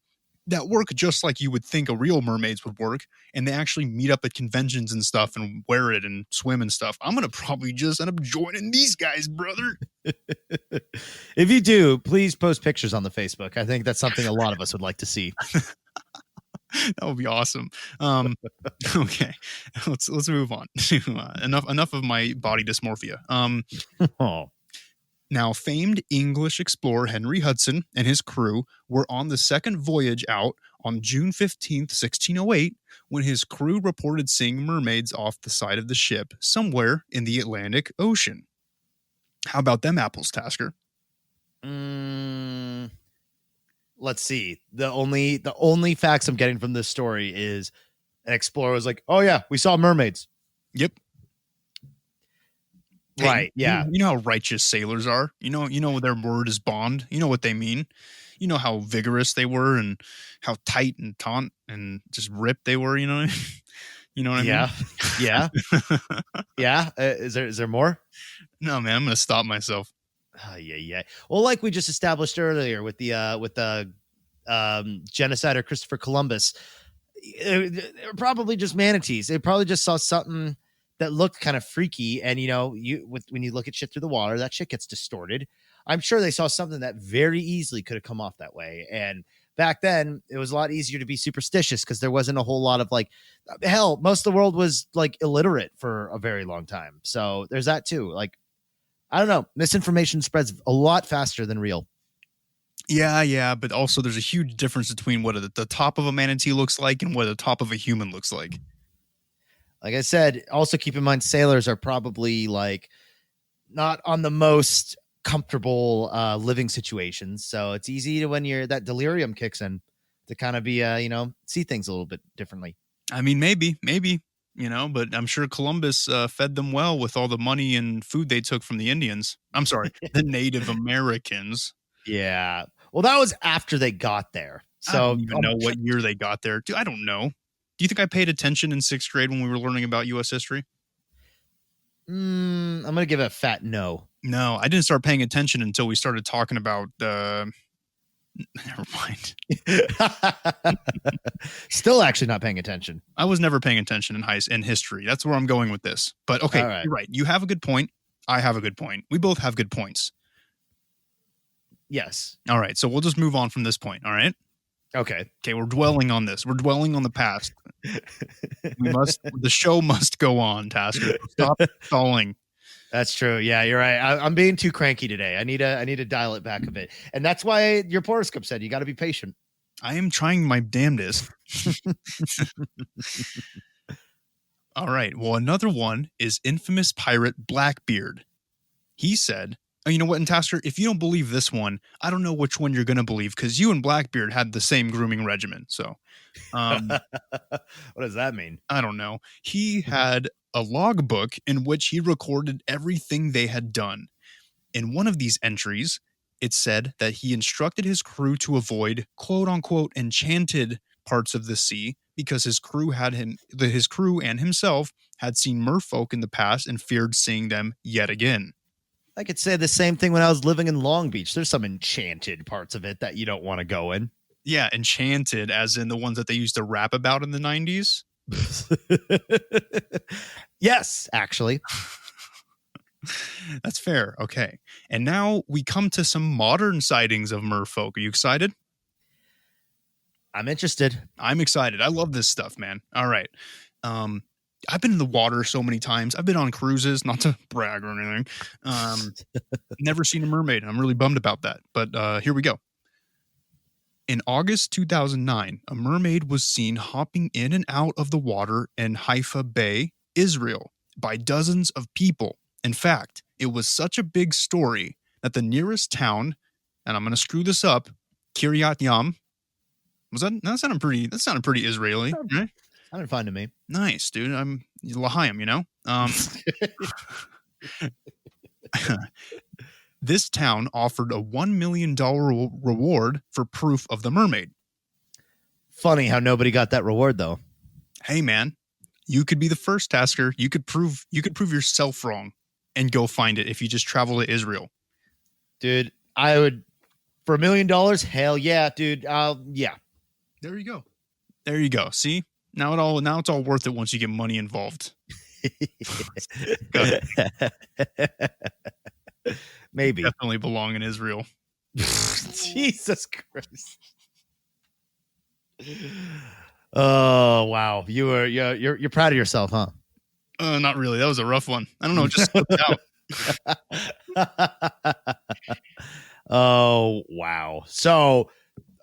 that work just like you would think a real mermaids would work. And they actually meet up at conventions and stuff and wear it and swim and stuff. I'm going to probably just end up joining these guys, brother.
If you do, please post pictures on the Facebook. I think that's something a lot of us would like to see.
That would be awesome. Okay, let's move on. Enough of my body dysmorphia. Now, famed English explorer Henry Hudson and his crew were on the second voyage out on June 15th, 1608, when his crew reported seeing mermaids off the side of the ship somewhere in the Atlantic Ocean. How about them apples, Tasker?
Let's see. The only facts I'm getting from this story is an explorer was like, "Oh yeah, we saw mermaids."
Yep.
Right. Yeah.
You know how righteous sailors are. You know their word is bond. You know what they mean. You know how vigorous they were and how tight and taut and just ripped they were. You know. You know what I mean?
Yeah. Yeah. Is there more?
No, man. I'm gonna stop myself.
Yeah. Well, like we just established earlier with the genocider Christopher Columbus, they're probably just manatees. They probably just saw something that looked kind of freaky, and when you look at shit through the water, that shit gets distorted. I'm sure they saw something that very easily could have come off that way. And back then, it was a lot easier to be superstitious because there wasn't a whole lot of hell. Most of the world was illiterate for a very long time, so there's that too. I don't know. Misinformation spreads a lot faster than real.
Yeah, but also there's a huge difference between what the top of a manatee looks like and what the top of a human looks like.
Like I said, also keep in mind sailors are probably not on the most comfortable living situations. So it's easy to, when that delirium kicks in, to kind of be see things a little bit differently.
I mean, maybe. But I'm sure Columbus fed them well with all the money and food they took from the Indians. I'm sorry, the Native Americans.
Yeah. Well, that was after they got there. So
I don't even know what year they got there. Dude, I don't know. Do you think I paid attention in 6th grade when we were learning about U.S. history?
I'm going to give it a fat no.
No, I didn't start paying attention until we started talking about. Never mind.
Still actually not paying attention.
I was never paying attention in history. That's where I'm going with this. But okay,
right.
You're right. You have a good point. I have a good point. We both have good points.
Yes.
All right. So we'll just move on from this point. All right.
Okay.
Okay. We're dwelling on this. We're dwelling on the past. The show must go on, Tasker. Stop stalling.
That's true. Yeah, you're right. I'm being too cranky today. I need to dial it back a bit. And that's why your horoscope said you got to be patient.
I am trying my damnedest. All right. Well, another one is infamous pirate Blackbeard. He said, oh, you know what, and Tasker, if you don't believe this one, I don't know which one you're going to believe, because you and Blackbeard had the same grooming regimen. So
what does that mean?
I don't know. He had a logbook in which he recorded everything they had done. In one of these entries, it said that he instructed his crew to avoid quote unquote enchanted parts of the sea because his crew and himself had seen merfolk in the past and feared seeing them yet again.
I could say the same thing when I was living in Long Beach. There's some enchanted parts of it that you don't want to go in.
Yeah, enchanted, as in the ones that they used to rap about in the 90s.
Yes, actually.
That's fair. Okay. And now we come to some modern sightings of merfolk. Are you excited?
I'm interested.
I'm excited. I love this stuff, man. All right. I've been in the water so many times. I've been on cruises, not to brag or anything. Never seen a mermaid. I'm really bummed about that. But here we go. In August 2009, a mermaid was seen hopping in and out of the water in Haifa Bay, Israel, by dozens of people. In fact, it was such a big story that the nearest town, and I'm going to screw this up, Kiryat Yam, that sounded pretty Israeli, right?
Sounded fine to me.
Nice, dude. I'm L'Chaim, you know? This town offered a $1 million reward for proof of the mermaid.
Funny how nobody got that reward, though.
Hey, man, you could be the first, Tasker. You could prove yourself wrong and go find it if you just travel to Israel.
Dude, I would, for $1 million, hell yeah, dude. Yeah.
There you go. See? Now it's all worth it once you get money involved.
Maybe.
Definitely belong in Israel.
Jesus Christ. Oh wow. You're proud of yourself, huh?
Not really. That was a rough one. I don't know, it just slipped out.
Oh wow. So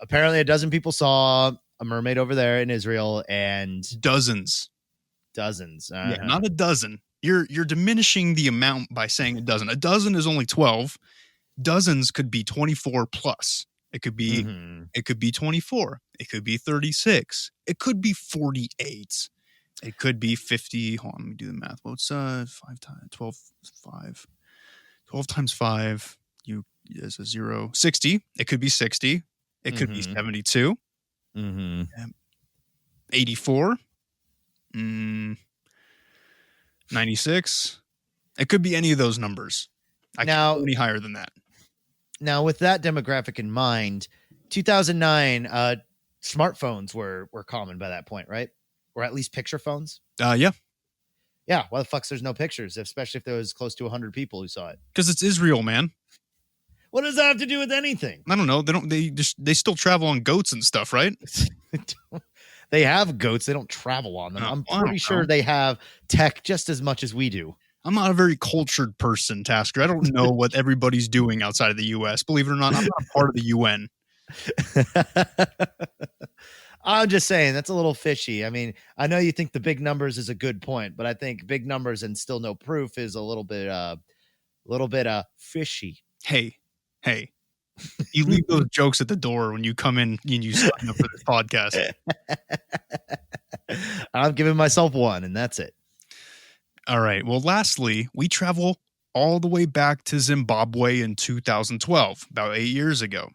apparently a dozen people saw a mermaid over there in Israel, and
dozens.
Yeah,
not a dozen. You're diminishing the amount by saying a dozen. A dozen is only 12. Dozens could be 24 plus. It could be 24. It could be 36. It could be 48. It could be 50. Hold on, let me do the math. What's 5 times 12? 5. 12 times 5. You is a 0. 60. It could be 60. It could be 72. 84. 96. It could be any of those numbers. I can't go any higher than that.
Now, with that demographic in mind, 2009, smartphones were common by that point, right? Or at least picture phones.
Yeah.
Yeah. Why the fuck's there's no pictures, especially if there was close to 100 people who saw it?
Because it's Israel, man.
What does that have to do with anything?
I don't know. They still travel on goats and stuff, right?
They have goats. They don't travel on them. I'm pretty sure they have tech just as much as we do.
I'm not a very cultured person, Tasker. I don't know what everybody's doing outside of the U.S. Believe it or not, I'm not part of the UN.
I'm just saying that's a little fishy. I mean, I know you think the big numbers is a good point, but I think big numbers and still no proof is a little bit fishy.
Hey, you leave those jokes at the door when you come in and you sign up for this podcast.
I'm giving myself one, and that's it.
All right. Well, lastly, we travel all the way back to Zimbabwe in 2012, about 8 years ago.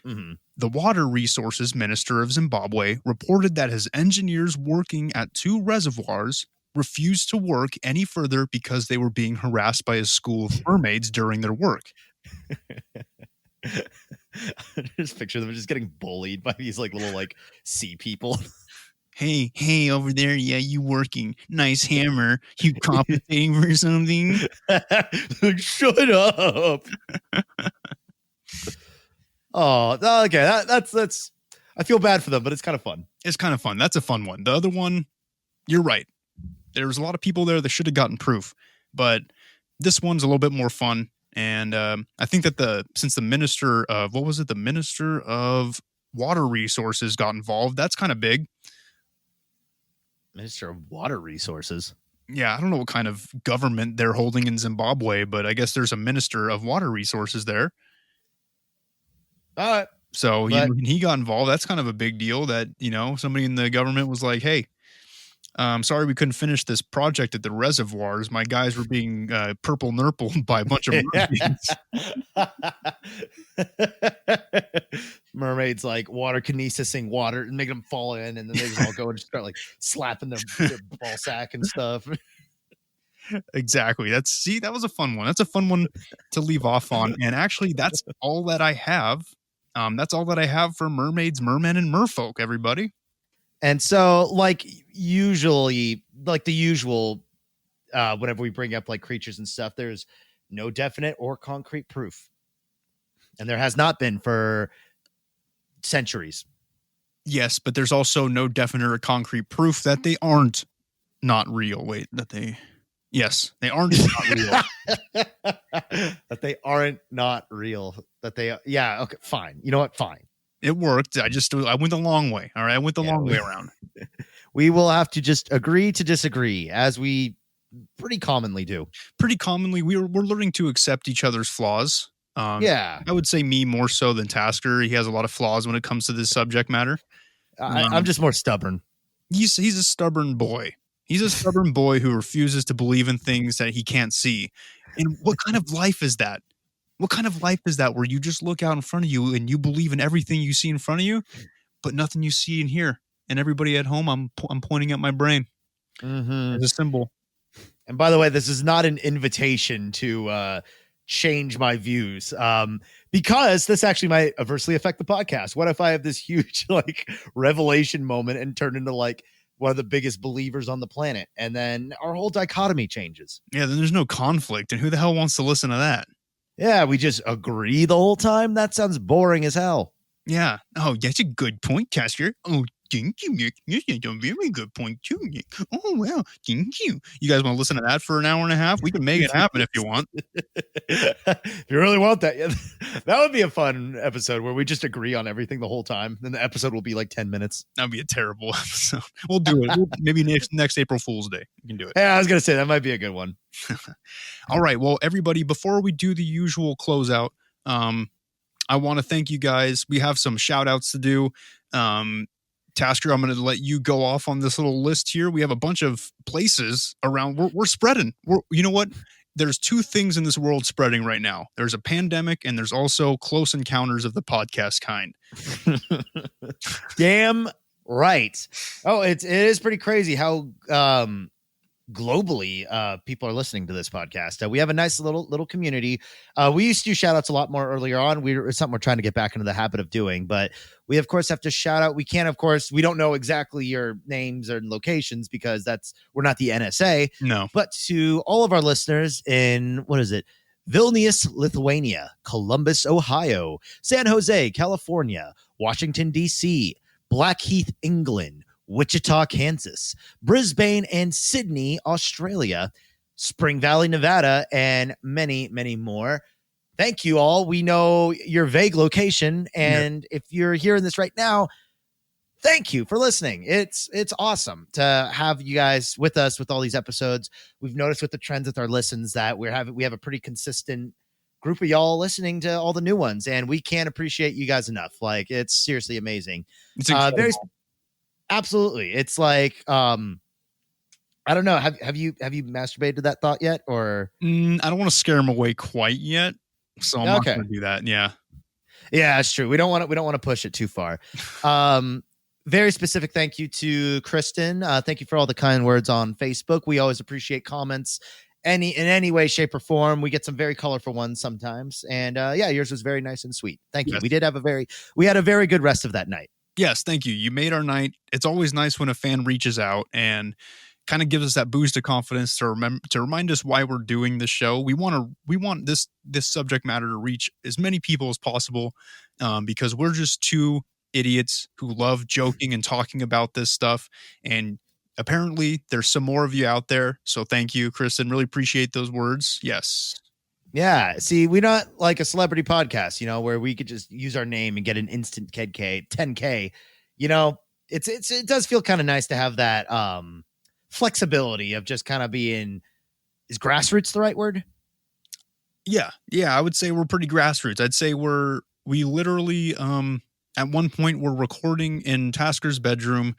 The Water Resources Minister of Zimbabwe reported that his engineers working at 2 reservoirs refused to work any further because they were being harassed by a school of mermaids during their work.
Just picture them just getting bullied by these like little like sea people.
Hey, over there, yeah, you working. Nice hammer. You compensating for something?
Like, shut up. Oh, okay. That's I feel bad for them, but it's kind of fun.
It's kind of fun. That's a fun one. The other one, you're right. There was a lot of people there that should have gotten proof, but this one's a little bit more fun. And I think that since the minister of the minister of water resources got involved, that's kind of big.
Minister of Water Resources.
Yeah, I don't know what kind of government they're holding in Zimbabwe, but I guess there's a minister of water resources there. So he got involved. That's kind of a big deal that, somebody in the government was like, hey, sorry we couldn't finish this project at the reservoirs. My guys were being purple nurpled by a bunch of mermaids.
Mermaids like water kinesising water and making them fall in, and then they just all go and just start like slapping their ball sack and stuff.
Exactly. That was a fun one. That's a fun one to leave off on. And actually, that's all that I have. That's all that I have for mermaids, mermen, and merfolk, everybody.
And so, like usually, like the usual, whenever we bring up like creatures and stuff, there's no definite or concrete proof. And there has not been for centuries.
Yes, but there's also no definite or concrete proof that they aren't not real. Yes, they aren't not real.
That they aren't not real. Okay, fine. You know what? Fine.
It worked. I went the long way. All right. I went the long way around.
We will have to just agree to disagree, as we pretty commonly do.
Pretty commonly, we're learning to accept each other's flaws.
I
would say me more so than Tasker. He has a lot of flaws when it comes to this subject matter.
I'm just more stubborn.
He's a stubborn boy. He's a stubborn boy who refuses to believe in things that he can't see. And what kind of life is that? What kind of life is that where you just look out in front of you and you believe in everything you see in front of you, but nothing you see in here? And everybody at home, I'm pointing at my brain as a symbol.
And by the way, this is not an invitation to change my views, because this actually might adversely affect the podcast. What if I have this huge like revelation moment and turn into like one of the biggest believers on the planet, and then our whole dichotomy changes?
Yeah, then there's no conflict, and who the hell wants to listen to that?
Yeah, we just agree the whole time. That sounds boring as hell.
Yeah. Oh, that's a good point, Tasker. Oh, thank you, Nick. That's a very good point too, Nick. Oh, well, thank you. You guys want to listen to that for an hour and a half? We can make it happen if you want.
If you really want that, yeah, that would be a fun episode where we just agree on everything the whole time. Then the episode will be like 10 minutes.
That'd be a terrible episode. We'll do it. Maybe next April Fool's Day. You can do it.
Yeah, I was going to say that might be a good one.
All right. Well, everybody, before we do the usual closeout, I want to thank you guys. We have some shout outs to do. Tasker, I'm going to let you go off on this little list here. We have a bunch of places around. We're spreading. You know what? There's two things in this world spreading right now. There's a pandemic, and there's also close encounters of the podcast kind.
Damn right. Oh, it is pretty crazy how globally people are listening to this podcast. We have a nice little community. We used to do shout outs a lot more earlier on. It's something we're trying to get back into the habit of doing, but we of course have to shout out. We can't, of course, we don't know exactly your names or locations because we're not the NSA.
No.
But to all of our listeners in, Vilnius, Lithuania, Columbus, Ohio, San Jose, California, Washington, D.C., Blackheath, England, Wichita, Kansas, Brisbane and Sydney, Australia, Spring Valley, Nevada, and many, many more. Thank you all. We know your vague location, and if you're hearing this right now, thank you for listening. It's awesome to have you guys with us with all these episodes. We've noticed with the trends with our listens that we have a pretty consistent group of y'all listening to all the new ones, and we can't appreciate you guys enough. Like, it's seriously amazing.
It's
absolutely. It's like, I don't know. Have you masturbated to that thought yet? Or
I don't want to scare him away quite yet, so I'm not going to do that. Yeah,
it's true. We don't want to push it too far. very specific thank you to Kristen. Thank you for all the kind words on Facebook. We always appreciate comments in any way, shape, or form. We get some very colorful ones sometimes. And yeah, yours was very nice and sweet. Thank you.
Yes.
We had a very good rest of that night.
Yes, thank you. You made our night. It's always nice when a fan reaches out and kind of gives us that boost of confidence to remind us why we're doing this show. We want this subject matter to reach as many people as possible, because we're just two idiots who love joking and talking about this stuff. And apparently there's some more of you out there. So thank you, Kristen. Really appreciate those words. Yes.
Yeah. See, we're not like a celebrity podcast, where we could just use our name and get an instant 10K. It does feel kind of nice to have that flexibility of just kind of being, is grassroots the right word?
Yeah. I would say we're pretty grassroots. I'd say we literally, at one point we're recording in Tasker's bedroom,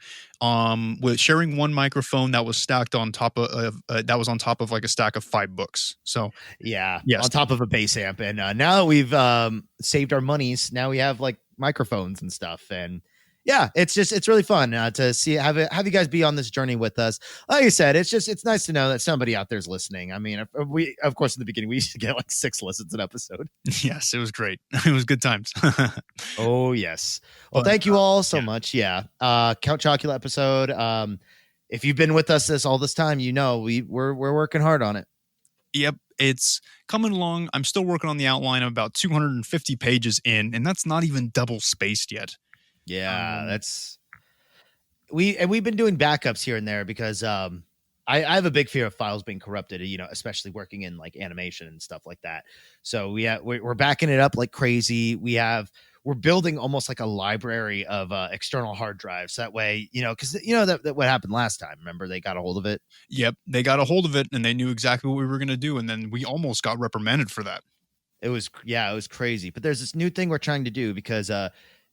with sharing one microphone that was stacked on top of like a stack of 5 books. So
yeah,
yes.
On top of a bass amp. And now that we've saved our monies, now we have like microphones and stuff. And yeah, it's really fun to have you guys be on this journey with us. Like I said, it's nice to know that somebody out there's listening. I mean, we, of course, in the beginning, we used to get like 6 listens an episode.
Yes, it was great. It was good times.
Oh, yes. Well, thank you all so much. Yeah. Count Chocula episode. If you've been with us all this time, we're working hard on it.
Yep. It's coming along. I'm still working on the outline. of about 250 pages in, and that's not even double spaced yet.
Yeah, we've been doing backups here and there because I have a big fear of files being corrupted, especially working in like animation and stuff like that. So we're backing it up like crazy. We're building almost like a library of external hard drives. That way, because that what happened last time. Remember, they got a hold of it.
Yep, they got a hold of it, and they knew exactly what we were going to do, and then we almost got reprimanded for that.
It was crazy. But there's this new thing we're trying to do because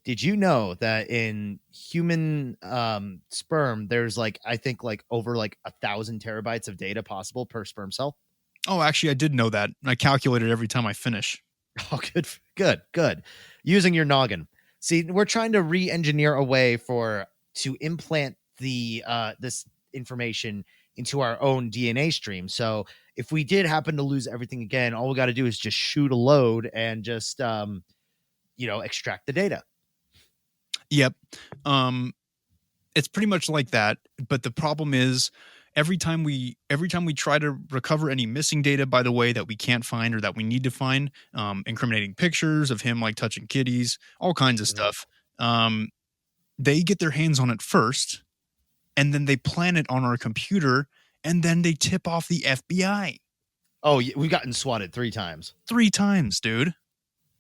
did you know that in human sperm, there's I think over 1,000 terabytes of data possible per sperm cell?
Oh, actually, I did know that. I calculate it every time I finish.
Oh, good. Using your noggin. See, we're trying to re-engineer a way to implant this information into our own DNA stream. So if we did happen to lose everything again, all we got to do is just shoot a load and just extract the data.
Yep. It's pretty much like that, but the problem is every time we try to recover any missing data, by the way, that we can't find or that we need to find, incriminating pictures of him touching kitties, all kinds of stuff, they get their hands on it first, and then they plant it on our computer, and then they tip off the FBI.
Oh, we've gotten swatted 3 times.
3 times, dude.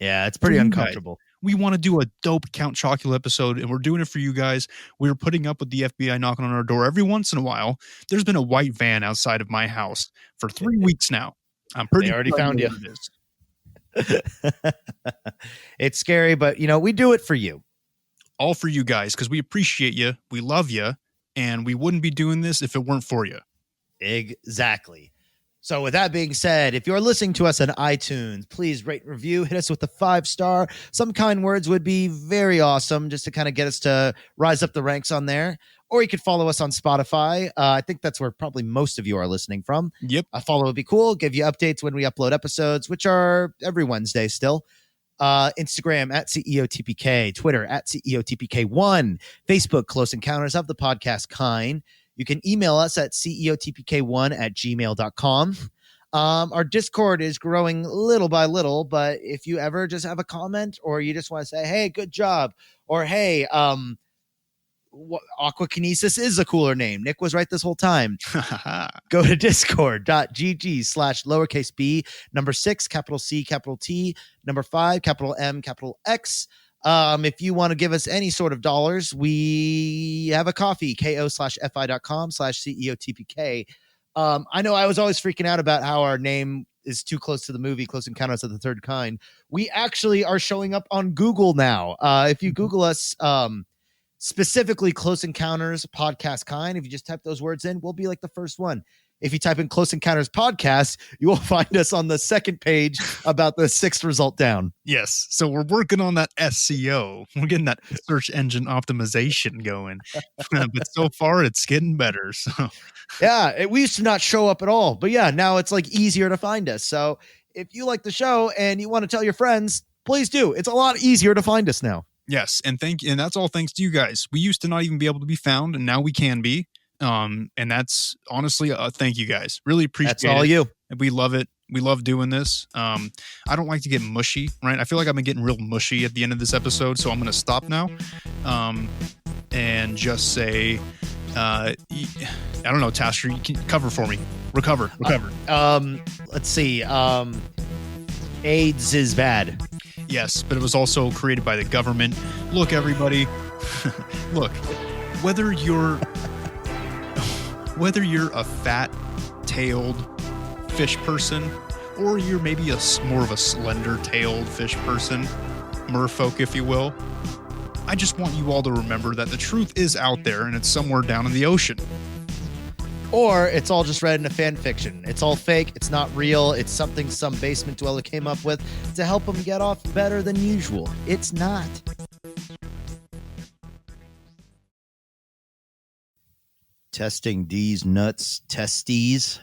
Yeah, it's pretty uncomfortable.
We want to do a dope Count Chocula episode, and we're doing it for you guys. We're putting up with the FBI knocking on our door every once in a while. There's been a white van outside of my house for 3 weeks now. I'm pretty.
They already found you. It's scary, but we do it for you.
All for you guys, because we appreciate you, we love you, and we wouldn't be doing this if it weren't for you.
Exactly. So with that being said, if you're listening to us on iTunes, please rate and review, hit us with a 5-star. Some kind words would be very awesome just to kind of get us to rise up the ranks on there. Or you could follow us on Spotify. I think that's where probably most of you are listening from.
Yep.
A follow would be cool. Give you updates when we upload episodes, which are every Wednesday still. Instagram at CEOTPK, Twitter at CEOTPK1, Facebook, Close Encounters of the Podcast Kind. You can email us at ceotpk1@gmail.com. Our Discord is growing little by little, but if you ever just have a comment or you just want to say, hey, good job, or hey, Aquakinesis is a cooler name. Nick was right this whole time. Go to discord.gg/b, number 6, capital C, capital T, number 5, capital M, capital X. If you want to give us any sort of dollars, we have a coffee, ko/fi.com/CEOTPK. I know I was always freaking out about how our name is too close to the movie Close Encounters of the Third Kind. We actually are showing up on Google now. If you Google us, specifically Close Encounters Podcast Kind, if you just type those words in, we'll be like the first one. If you type in Close Encounters Podcast, you will find us on the second page about the 6th result down.
Yes. So we're working on that SEO. We're getting that search engine optimization going. But so far, it's getting better. So
yeah, we used to not show up at all. But yeah, now it's like easier to find us. So if you like the show and you want to tell your friends, please do. It's a lot easier to find us now.
Yes. And that's all thanks to you guys. We used to not even be able to be found, and now we can be. And that's honestly, thank you guys. Really appreciate it.
That's all you.
We love it. We love doing this. I don't like to get mushy, right? I feel like I've been getting real mushy at the end of this episode, so I'm going to stop now. And just say, I don't know, Tasker, you can cover for me. Recover.
Let's see. AIDS is bad.
Yes, but it was also created by the government. Look, everybody. Look, whether you're a fat-tailed fish person, or you're maybe more of a slender-tailed fish person, merfolk, if you will, I just want you all to remember that the truth is out there, and it's somewhere down in the ocean.
Or it's all just read in a fan fiction. It's all fake. It's not real. It's something some basement dweller came up with to help them get off better than usual. It's not. Testing D's nuts testes.